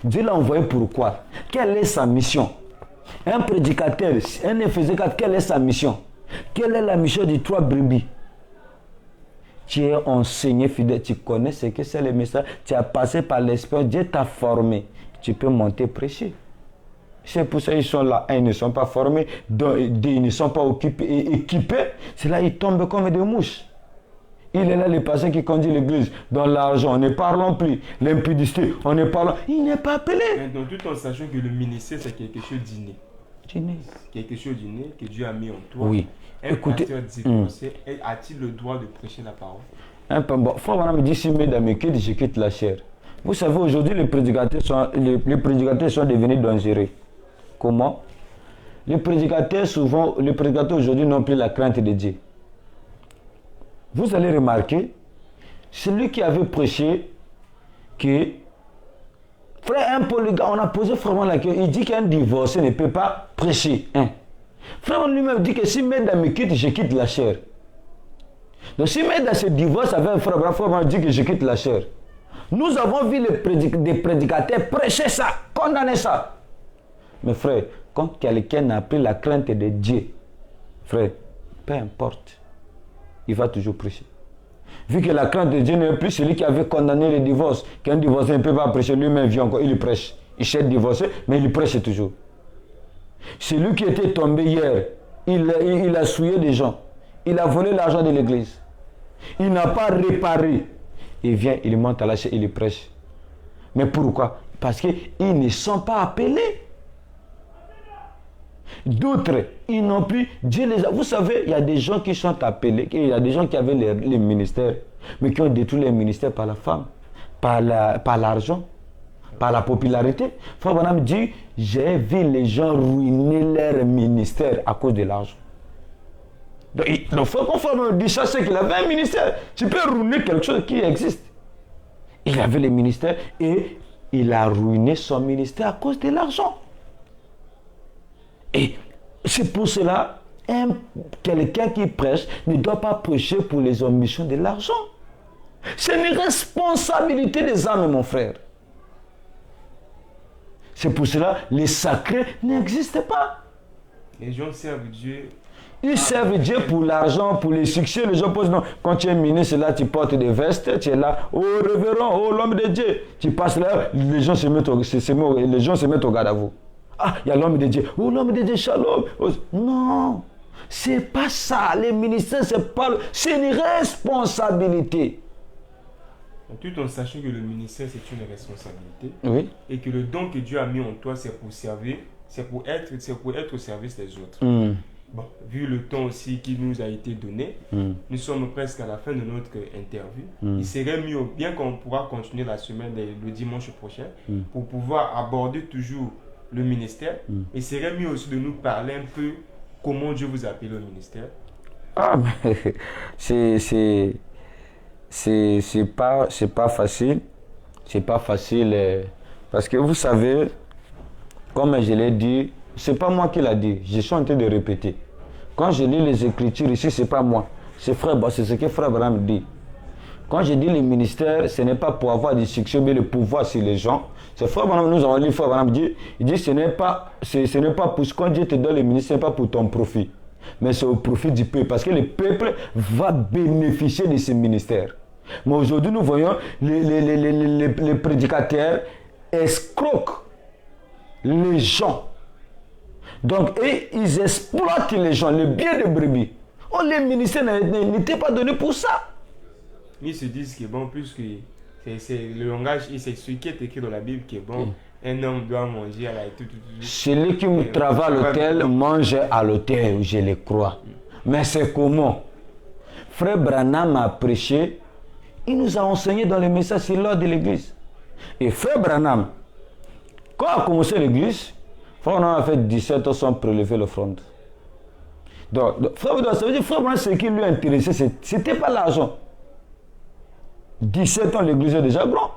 Dieu l'a envoyé pourquoi? Quelle est sa mission? Un prédicateur, un Éphésiens 4, quelle est sa mission? Quelle est la mission des 3 brebis? Tu es enseigné fidèle, tu connais ce que c'est le message, tu as passé par l'esprit, Dieu t'a formé. Tu peux monter prêcher. C'est pour ça qu'ils sont là. Ils ne sont pas formés, ils ne sont pas équipés. C'est là qu'ils tombent comme des mouches. Il est là le pasteur qui conduit l'église. Dans l'argent, on ne parle plus. L'impudicité, on ne parle. Il n'est pas appelé. Donc tout en sachant que le ministère, c'est quelque chose d'inné. Quelque chose d'inné que Dieu a mis en toi. Oui. Écoutez, a-t-il le droit de prêcher la parole? Un peu bon. Frère Branham dit si mes dames quittent, je quitte la chair. Vous savez, aujourd'hui, les prédicateurs sont devenus dangereux. Comment? Les prédicateurs aujourd'hui n'ont plus la crainte de Dieu. Vous allez remarquer, celui qui avait prêché que frère, un polygame, on a posé vraiment la question, il dit qu'un divorcé ne peut pas prêcher. Frère lui-même dit que si mes dames me quittent, je quitte la chair. Donc si mes dames se divorcent avec un frère, dit que je quitte la chair. Nous avons vu des prédicateurs prêcher ça, condamner ça. Mais frère, quand quelqu'un n'a pris la crainte de Dieu, frère, peu importe, il va toujours prêcher. Vu que la crainte de Dieu n'est plus celui qui avait condamné le divorce, qu'un divorcé ne peut pas prêcher, lui-même vient encore, il prêche. Il cherche divorcer, mais il prêche toujours. Celui qui était tombé hier, il a souillé des gens, il a volé l'argent de l'église, il n'a pas réparé. Il vient, il monte à la chaise, il prêche. Mais pourquoi? Parce qu'ils ne sont pas appelés. D'autres, ils n'ont plus. Dieu les a. Vous savez, il y a des gens qui sont appelés, il y a des gens qui avaient les ministères, mais qui ont détruit les ministères par la femme, par l'argent, par la popularité. Frère Branham dit, j'ai vu les gens ruiner leur ministère à cause de l'argent. Donc, frère Branham dit ça, c'est qu'il avait un ministère. Tu peux ruiner quelque chose qui existe. Il avait le ministère et il a ruiné son ministère à cause de l'argent. Et c'est pour cela, quelqu'un qui prêche ne doit pas prêcher pour les ambitions de l'argent. C'est une responsabilité des âmes, mon frère. C'est pour cela que les sacrés n'existent pas. Les gens servent Dieu. Ils servent Dieu pour l'argent, pour les succès. Les gens posent non. Quand tu es ministre, là, tu portes des vestes, tu es là, oh révérend, oh l'homme de Dieu. Tu passes là, les gens se mettent au garde à vous. Ah, il y a l'homme de Dieu. Oh l'homme de Dieu, shalom. Oh, non, c'est pas ça. Les ministères, c'est une responsabilité. Tout en sachant que le ministère, c'est une responsabilité. Oui. Et que le don que Dieu a mis en toi, c'est pour servir, c'est pour être au service des autres. Bon, vu le temps aussi qui nous a été donné, nous sommes presque à la fin de notre interview. Il serait mieux, bien qu'on pourra continuer la semaine, le dimanche prochain, pour pouvoir aborder toujours le ministère. Il serait mieux aussi de nous parler un peu comment Dieu vous a appelé au ministère. Ah, mais c'est pas facile. C'est pas facile parce que vous savez, comme je l'ai dit, c'est pas moi qui l'a dit, je suis en train de répéter. Quand je lis les Écritures ici, c'est pas moi, c'est ce que Frère Branham dit. Quand je dis le ministère, ce n'est pas pour avoir du succès, mais le pouvoir sur les gens. C'est Frère Branham, nous avons lu Frère Branham dit, il dit ce n'est pas pour ce qu'on Dieu te donne le ministère, ce n'est pas pour ton profit, mais c'est au profit du peuple, parce que le peuple va bénéficier de ce ministère. Mais aujourd'hui, nous voyons les prédicateurs escroquent les gens. Donc, ils exploitent les gens, le bien des brebis. Oh, les ministères n'étaient pas donnés pour ça. Ils se disent que bon, puisque c'est le langage, et c'est ce qui est écrit dans la Bible qui est bon, un homme doit manger à la tout. Celui qui travaille à l'hôtel mange à l'hôtel, je le crois. Mais c'est comment? Frère Branham a prêché, il nous a enseigné dans le message sur l'ordre de l'église. Et Frère Branham, quand a commencé l'église, Frère Branham a fait 17 ans sans prélever l'offrande. Donc, Frère Branham, ça veut dire Frère Branham, ce qui lui intéressait, c'était pas l'argent. 17 ans, l'église est déjà grand.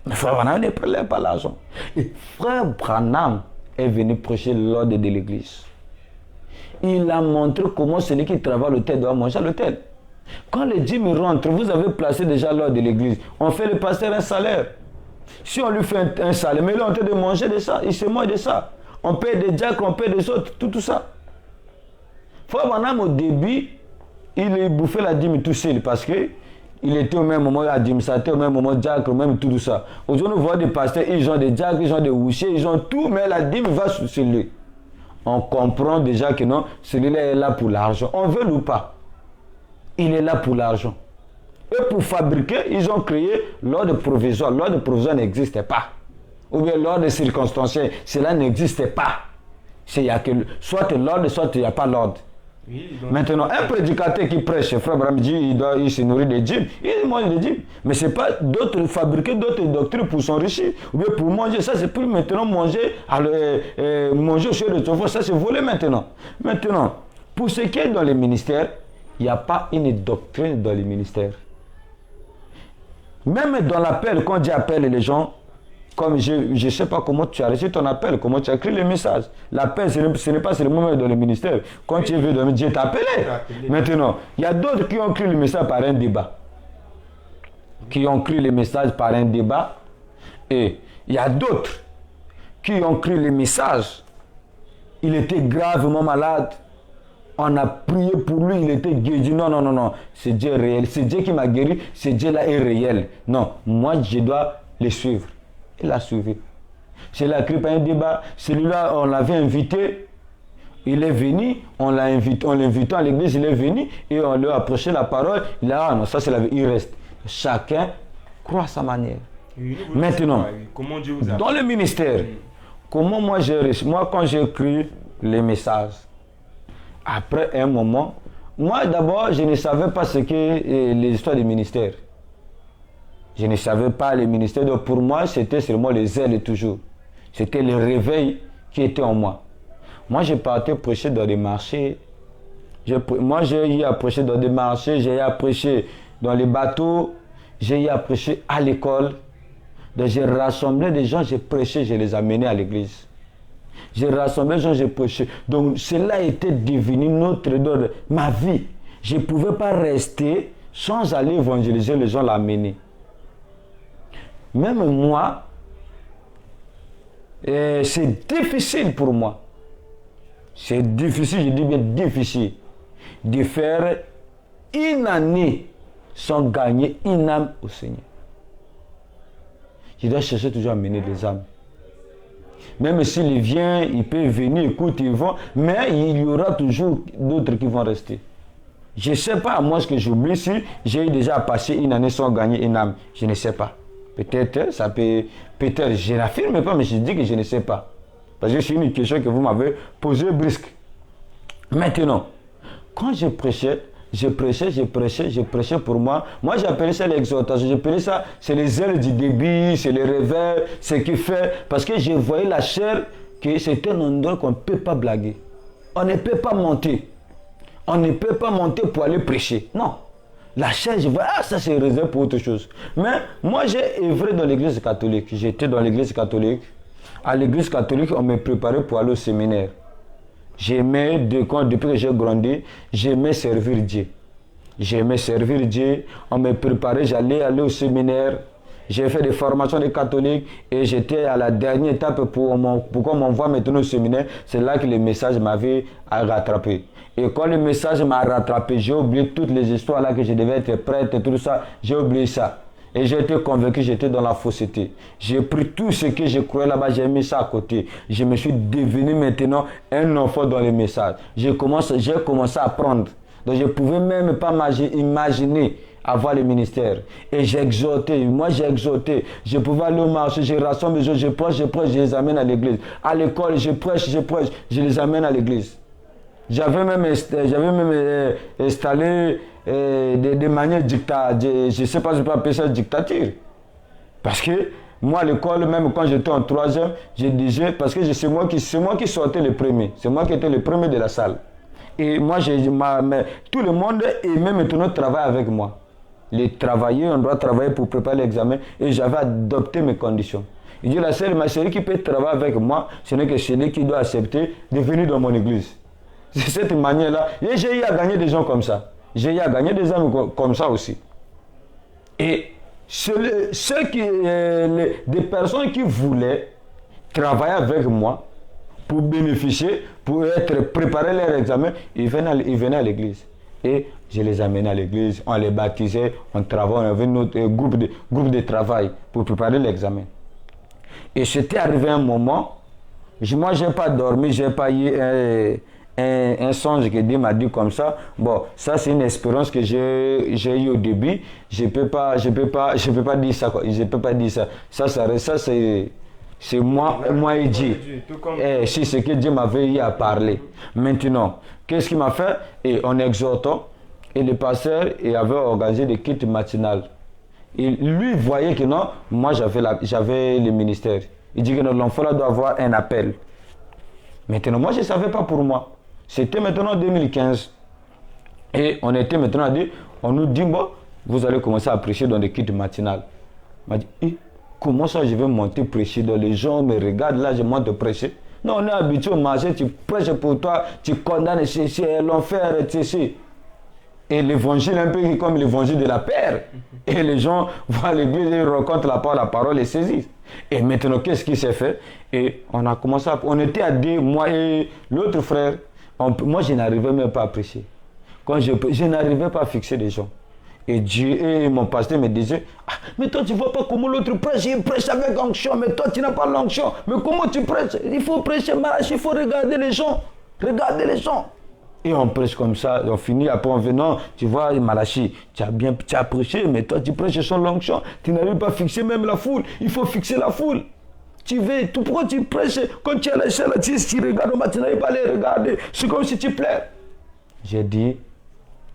Mais Frère Branham ne prélève pas l'argent. Et Frère Branham est venu prêcher l'ordre de l'église. Il a montré comment celui qui travaille à l'hôtel doit manger à l'hôtel. Quand les dîmes rentrent, vous avez placé déjà l'ordre de l'église. On fait le pasteur un salaire. Si on lui fait un salaire, mais il est en train de manger de ça, il se mange de ça. On paie des diacres, on paie des autres, tout ça. Frère Branham, au début, il bouffait la dîme tout seul parce que il était au même moment administrateur, au même moment diacre, au même tout ça. Aujourd'hui, nous voyons des pasteurs, ils ont des diacres, ils ont des ouchiers, ils ont tout, mais la dîme va sur lui. On comprend déjà que non, celui-là est là pour l'argent. On veut ou pas, il est là pour l'argent. Et pour fabriquer, ils ont créé l'ordre provisoire. L'ordre provisoire n'existait pas. Ou bien l'ordre circonstanciel, cela n'existait pas. Il y a que soit l'ordre, soit il n'y a pas l'ordre. Oui, maintenant, un prédicateur qui prêche, Frère Branham dit, il se nourrit des dîmes, il mange des dîmes. Mais ce n'est pas fabriquer d'autres doctrines pour s'enrichir, ou bien pour manger. Ça, c'est plus maintenant manger au chien de son ça c'est voler maintenant. Maintenant, pour ce qui est dans les ministères, il n'y a pas une doctrine dans les ministères. Même dans l'appel, quand Dieu appelle les gens, comme je ne sais pas comment tu as reçu ton appel, comment tu as écrit le message. L'appel, ce n'est pas seulement dans le ministère. Quand tu veux donner, Dieu t'a appelé. Maintenant, il y a d'autres qui ont écrit le message par un débat. Qui ont écrit le message par un débat. Et il y a d'autres qui ont écrit le message. Il était gravement malade. On a prié pour lui, il était guéri. Non, non, non, non. C'est Dieu réel. C'est Dieu qui m'a guéri. C'est Dieu là est réel. Non, moi je dois le suivre. Il l'a suivi. C'est là qu'il y a un débat. Celui-là, on l'avait invité. Il est venu, on l'a invité, on l'invite à l'église, il est venu et on lui a approché la parole. Il a dit, ah non, ça c'est la vie, il reste. Chacun croit à sa manière. Maintenant, comment Dieu vous a dans le ministère, comment moi j'ai reçu, moi quand j'ai écrit les messages, après un moment, moi d'abord je ne savais pas ce que les histoires du ministère. Je ne savais pas les ministères, donc pour moi c'était seulement les ailes toujours. C'était le réveil qui était en moi. Moi, j'ai parti prêcher dans des marchés. Moi, j'ai eu à prêcher dans des marchés, j'ai eu à prêcher dans les bateaux, j'ai eu à prêcher à l'école. Donc, j'ai rassemblé des gens, j'ai prêché, je les ai amenés à l'église. J'ai rassemblé des gens, j'ai prêché. Donc, cela était devenu ma vie. Je ne pouvais pas rester sans aller évangéliser, les gens l'amener. Même moi, c'est difficile pour moi. C'est difficile, je dis bien difficile, de faire une année sans gagner une âme au Seigneur. Je dois chercher toujours à mener des âmes. Même s'il vient, il peut venir, écoute, ils vont, mais il y aura toujours d'autres qui vont rester. Je ne sais pas, moi ce que j'oublie, si j'ai déjà passé une année sans gagner une âme, je ne sais pas. Peut-être, ça peut, peut-être, je n'affirme pas, mais je dis que je ne sais pas. Parce que c'est une question que vous m'avez posée brusque. Maintenant, quand je prêchais pour moi. Moi, j'appelais ça l'exhortation. J'appelais ça, c'est les ailes du débit, c'est les réveils, ce qui fait. Parce que je voyais la chair, que c'est un endroit qu'on ne peut pas blaguer. On ne peut pas monter. On ne peut pas monter pour aller prêcher. Non. La chair, je vois, ça c'est réservé pour autre chose. Mais moi, j'ai œuvré dans l'église catholique. J'étais dans l'église catholique. À l'église catholique, on me préparait pour aller au séminaire. J'aimais, depuis que j'ai grandi, j'aimais servir Dieu. J'aimais servir Dieu. On me préparait, j'allais aller au séminaire. J'ai fait des formations de catholiques et j'étais à la dernière étape pour qu'on m'envoie maintenant au séminaire. C'est là que le message m'avait rattrapé. Et quand le message m'a rattrapé, j'ai oublié toutes les histoires là que je devais être prête et tout ça. J'ai oublié ça. Et j'ai été convaincu que j'étais dans la fausseté. J'ai pris tout ce que je croyais là-bas, j'ai mis ça à côté. Je me suis devenu maintenant un enfant dans les messages. J'ai commencé à apprendre. Donc je ne pouvais même pas imaginer avoir le ministère. Et j'ai exhorté, je pouvais aller au marché, je rassemble les gens, je prêche, je les amène à l'église. À l'école, je prêche, je les amène à l'église. J'avais même installé des manières dictatures, je ne sais pas si je peux appeler ça dictature. Parce que moi à l'école, même quand j'étais en troisième, je disais, parce que c'est moi qui sortais le premier, c'est moi qui étais le premier de la salle. Et moi, tout le monde aimait maintenant travailler avec moi. Les travailler, on doit travailler pour préparer l'examen et j'avais adopté mes conditions. Il dit, celui qui peut travailler avec moi, ce n'est que celui qui doit accepter de venir dans mon église. C'est cette manière-là. Et j'ai eu à gagner des gens comme ça. J'ai eu à gagner des amis comme ça aussi. Et des personnes qui voulaient travailler avec moi pour bénéficier, pour être préparer leur examen, ils venaient à l'église. Et je les amenais à l'église, on les baptisait, on travaillait, on avait notre groupe de travail pour préparer l'examen. Et c'était arrivé un moment, moi je n'ai pas dormi, je n'ai pas eu un songe que Dieu m'a dit comme ça. Bon, ça c'est une espérance que j'ai eu au début. Je peux pas dire ça. Je peux pas dire ça. Ça c'est moi et Dieu. C'est ce que Dieu m'avait eu à parler. Maintenant, qu'est-ce qu'il m'a fait? Et en exhortant, et le pasteur avait organisé des kits matinales. Et lui voyait que non, moi j'avais le ministère. Il dit que l'enfant là doit avoir un appel. Maintenant, moi je ne savais pas pour moi. C'était maintenant en 2015. Et on était maintenant on nous dit, bon, vous allez commencer à prêcher dans des kits matinales. On m'a dit, comment ça je vais monter prêcher dans les gens me regardent, là je monte prêcher. Non, on est habitué au marché, tu prêches pour toi, tu condamnes, c'est l'enfer, c'est. Et l'évangile un peu comme l'évangile de la paix. Et les gens vont à l'église, ils rencontrent la parole et saisissent. Et maintenant, qu'est-ce qui s'est fait? Et on a commencé on était à dire, moi et l'autre frère, Moi, je n'arrivais même pas à prêcher. Quand je n'arrivais pas à fixer des gens. Et Dieu et mon pasteur me disaient, ah, mais toi tu ne vois pas comment l'autre prêche, il prêche avec onction, mais toi tu n'as pas l'onction. Mais comment tu prêches? Il faut prêcher Malachi, il faut regarder les gens. Regardez les gens. Et on prêche comme ça, on finit, après on vient, non, tu vois Malachi, tu as prêché, mais toi tu prêches sans l'onction. Tu n'arrives pas à fixer même la foule, il faut fixer la foule. Tu veux, pourquoi tu prêches? Quand tu es à l'échelle, tu regardes, tu n'arrives pas à les regarder. C'est comme si tu plais. J'ai dit,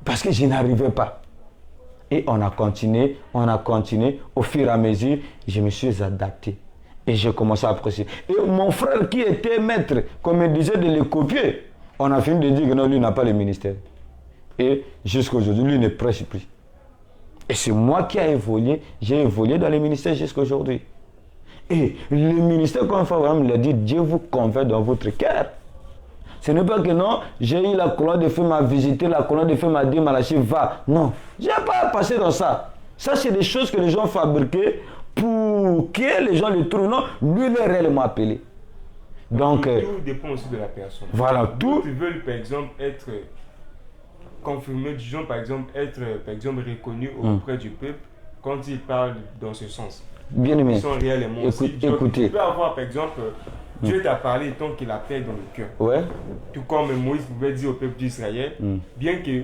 parce que je n'arrivais pas. Et on a continué. Au fur et à mesure, je me suis adapté. Et j'ai commencé à apprécier. Et mon frère qui était maître, comme il disait de les copier, on a fini de dire que non, lui n'a pas le ministère. Et jusqu'à aujourd'hui, lui ne prêche plus. Et c'est moi qui ai évolué. J'ai évolué dans le ministère jusqu'à aujourd'hui. Et le ministère, comme Abraham l'a dit, Dieu vous convainc dans votre cœur. Ce n'est pas que non, j'ai eu la colonne de feu m'a visité, la colonne de feu m'a dit, Malachi, va. Non, je n'ai pas passé dans ça. Ça, c'est des choses que les gens fabriquaient pour que les gens les trouvent. Non, lui, il est réellement appelé. Donc, tout dépend aussi de la personne. Voilà, tout. Ils veulent, par exemple, être confirmés, disons, par exemple, être, par exemple, reconnus auprès du peuple quand ils parlent dans ce sens. Bien aimé. Ils sont réellement aussi. Écoutez. Tu peux avoir, par exemple, Dieu t'a parlé tant qu'il a paix dans le cœur. Ouais. Tout comme Moïse pouvait dire au peuple d'Israël, bien que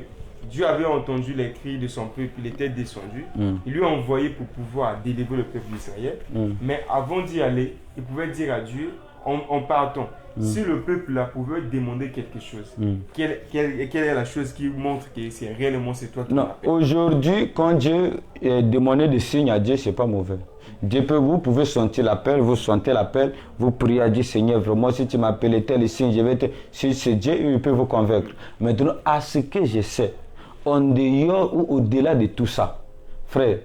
Dieu avait entendu les cris de son peuple, il était descendu, il lui a envoyé pour pouvoir délivrer le peuple d'Israël. Mais avant d'y aller, il pouvait dire à Dieu, en partant, si le peuple là pouvait demander quelque chose, quelle est la chose qui montre que c'est réellement c'est toi qui Non, aujourd'hui, quand Dieu demandait des signes à Dieu, c'est pas mauvais. Dieu peut, vous pouvez sentir l'appel, vous sentez l'appel, vous priez à Dieu, Seigneur, vraiment, si tu m'appelles tel signe, je vais te... Si c'est Dieu, il peut vous convaincre. Maintenant, à ce que je sais, en dehors ou au-delà de tout ça, frère,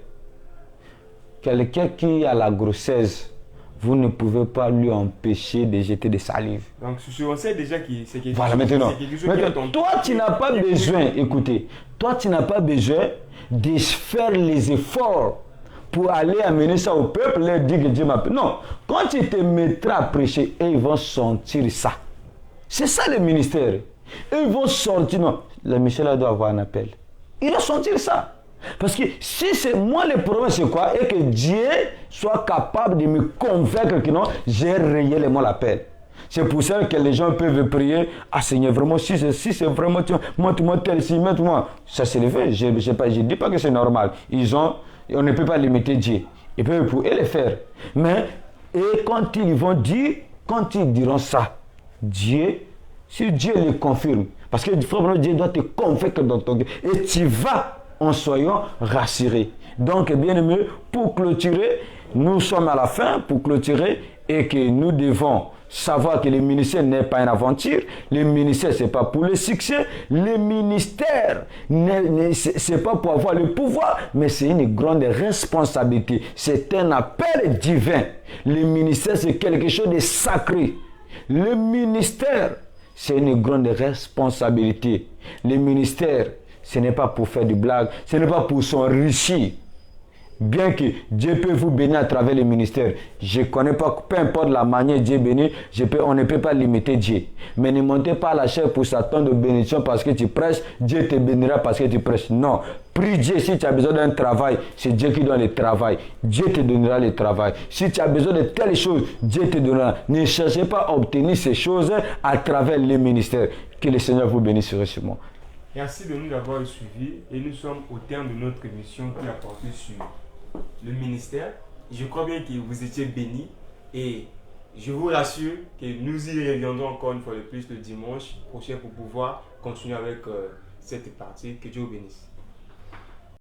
quelqu'un qui a la grossesse, vous ne pouvez pas lui empêcher de jeter des salives. Donc, on sait déjà que c'est quelque chose. Voilà, maintenant, toi, tu n'as pas besoin, écoutez, toi, tu n'as pas besoin de faire les efforts pour aller amener ça au peuple, leur dire que Dieu m'appelle. Non, quand tu te mettras à prêcher, et ils vont sentir ça. C'est ça le ministère. Ils vont sentir, non, le Michel doit avoir un appel. Il va sentir ça. Parce que si c'est moi, le problème c'est quoi? Et que Dieu soit capable de me convaincre que non, j'ai réellement l'appel. C'est pour ça que les gens peuvent prier, ah Seigneur, vraiment, si c'est vraiment, montre-moi tel signe, montre-moi. Ça c'est le fait, je ne dis pas que c'est normal. On ne peut pas limiter Dieu. Ils peuvent le faire. Mais, et quand ils vont dire, quand ils diront ça, Dieu, si Dieu le confirme, parce que Dieu doit te convaincre dans ton cœur, et tu vas en soyant rassuré. Donc, bien aimé, pour clôturer, nous sommes à la fin, pour clôturer, et que nous devons savoir que le ministère n'est pas une aventure, le ministère c'est pas pour le succès, le ministère c'est pas pour avoir le pouvoir, mais c'est une grande responsabilité, c'est un appel divin. Le ministère c'est quelque chose de sacré. Le ministère c'est une grande responsabilité. Le ministère ce n'est pas pour faire du blague, ce n'est pas pour s'enrichir. Bien que Dieu peut vous bénir à travers le ministère, je ne connais pas, peu importe la manière Dieu bénit, on ne peut pas limiter Dieu. Mais ne montez pas la chair pour s'attendre de bénédiction parce que tu prêches, Dieu te bénira parce que tu prêches. Non, prie Dieu si tu as besoin d'un travail, c'est Dieu qui donne le travail. Dieu te donnera le travail. Si tu as besoin de telle chose, Dieu te donnera. Ne cherchez pas à obtenir ces choses à travers le ministère. Que le Seigneur vous bénisse richement. Merci de nous avoir suivis et nous sommes au terme de notre émission qui a porté sur le ministère. Je crois bien que vous étiez bénis et je vous rassure que nous y reviendrons encore une fois de plus le dimanche prochain pour pouvoir continuer avec cette partie. Que Dieu vous bénisse.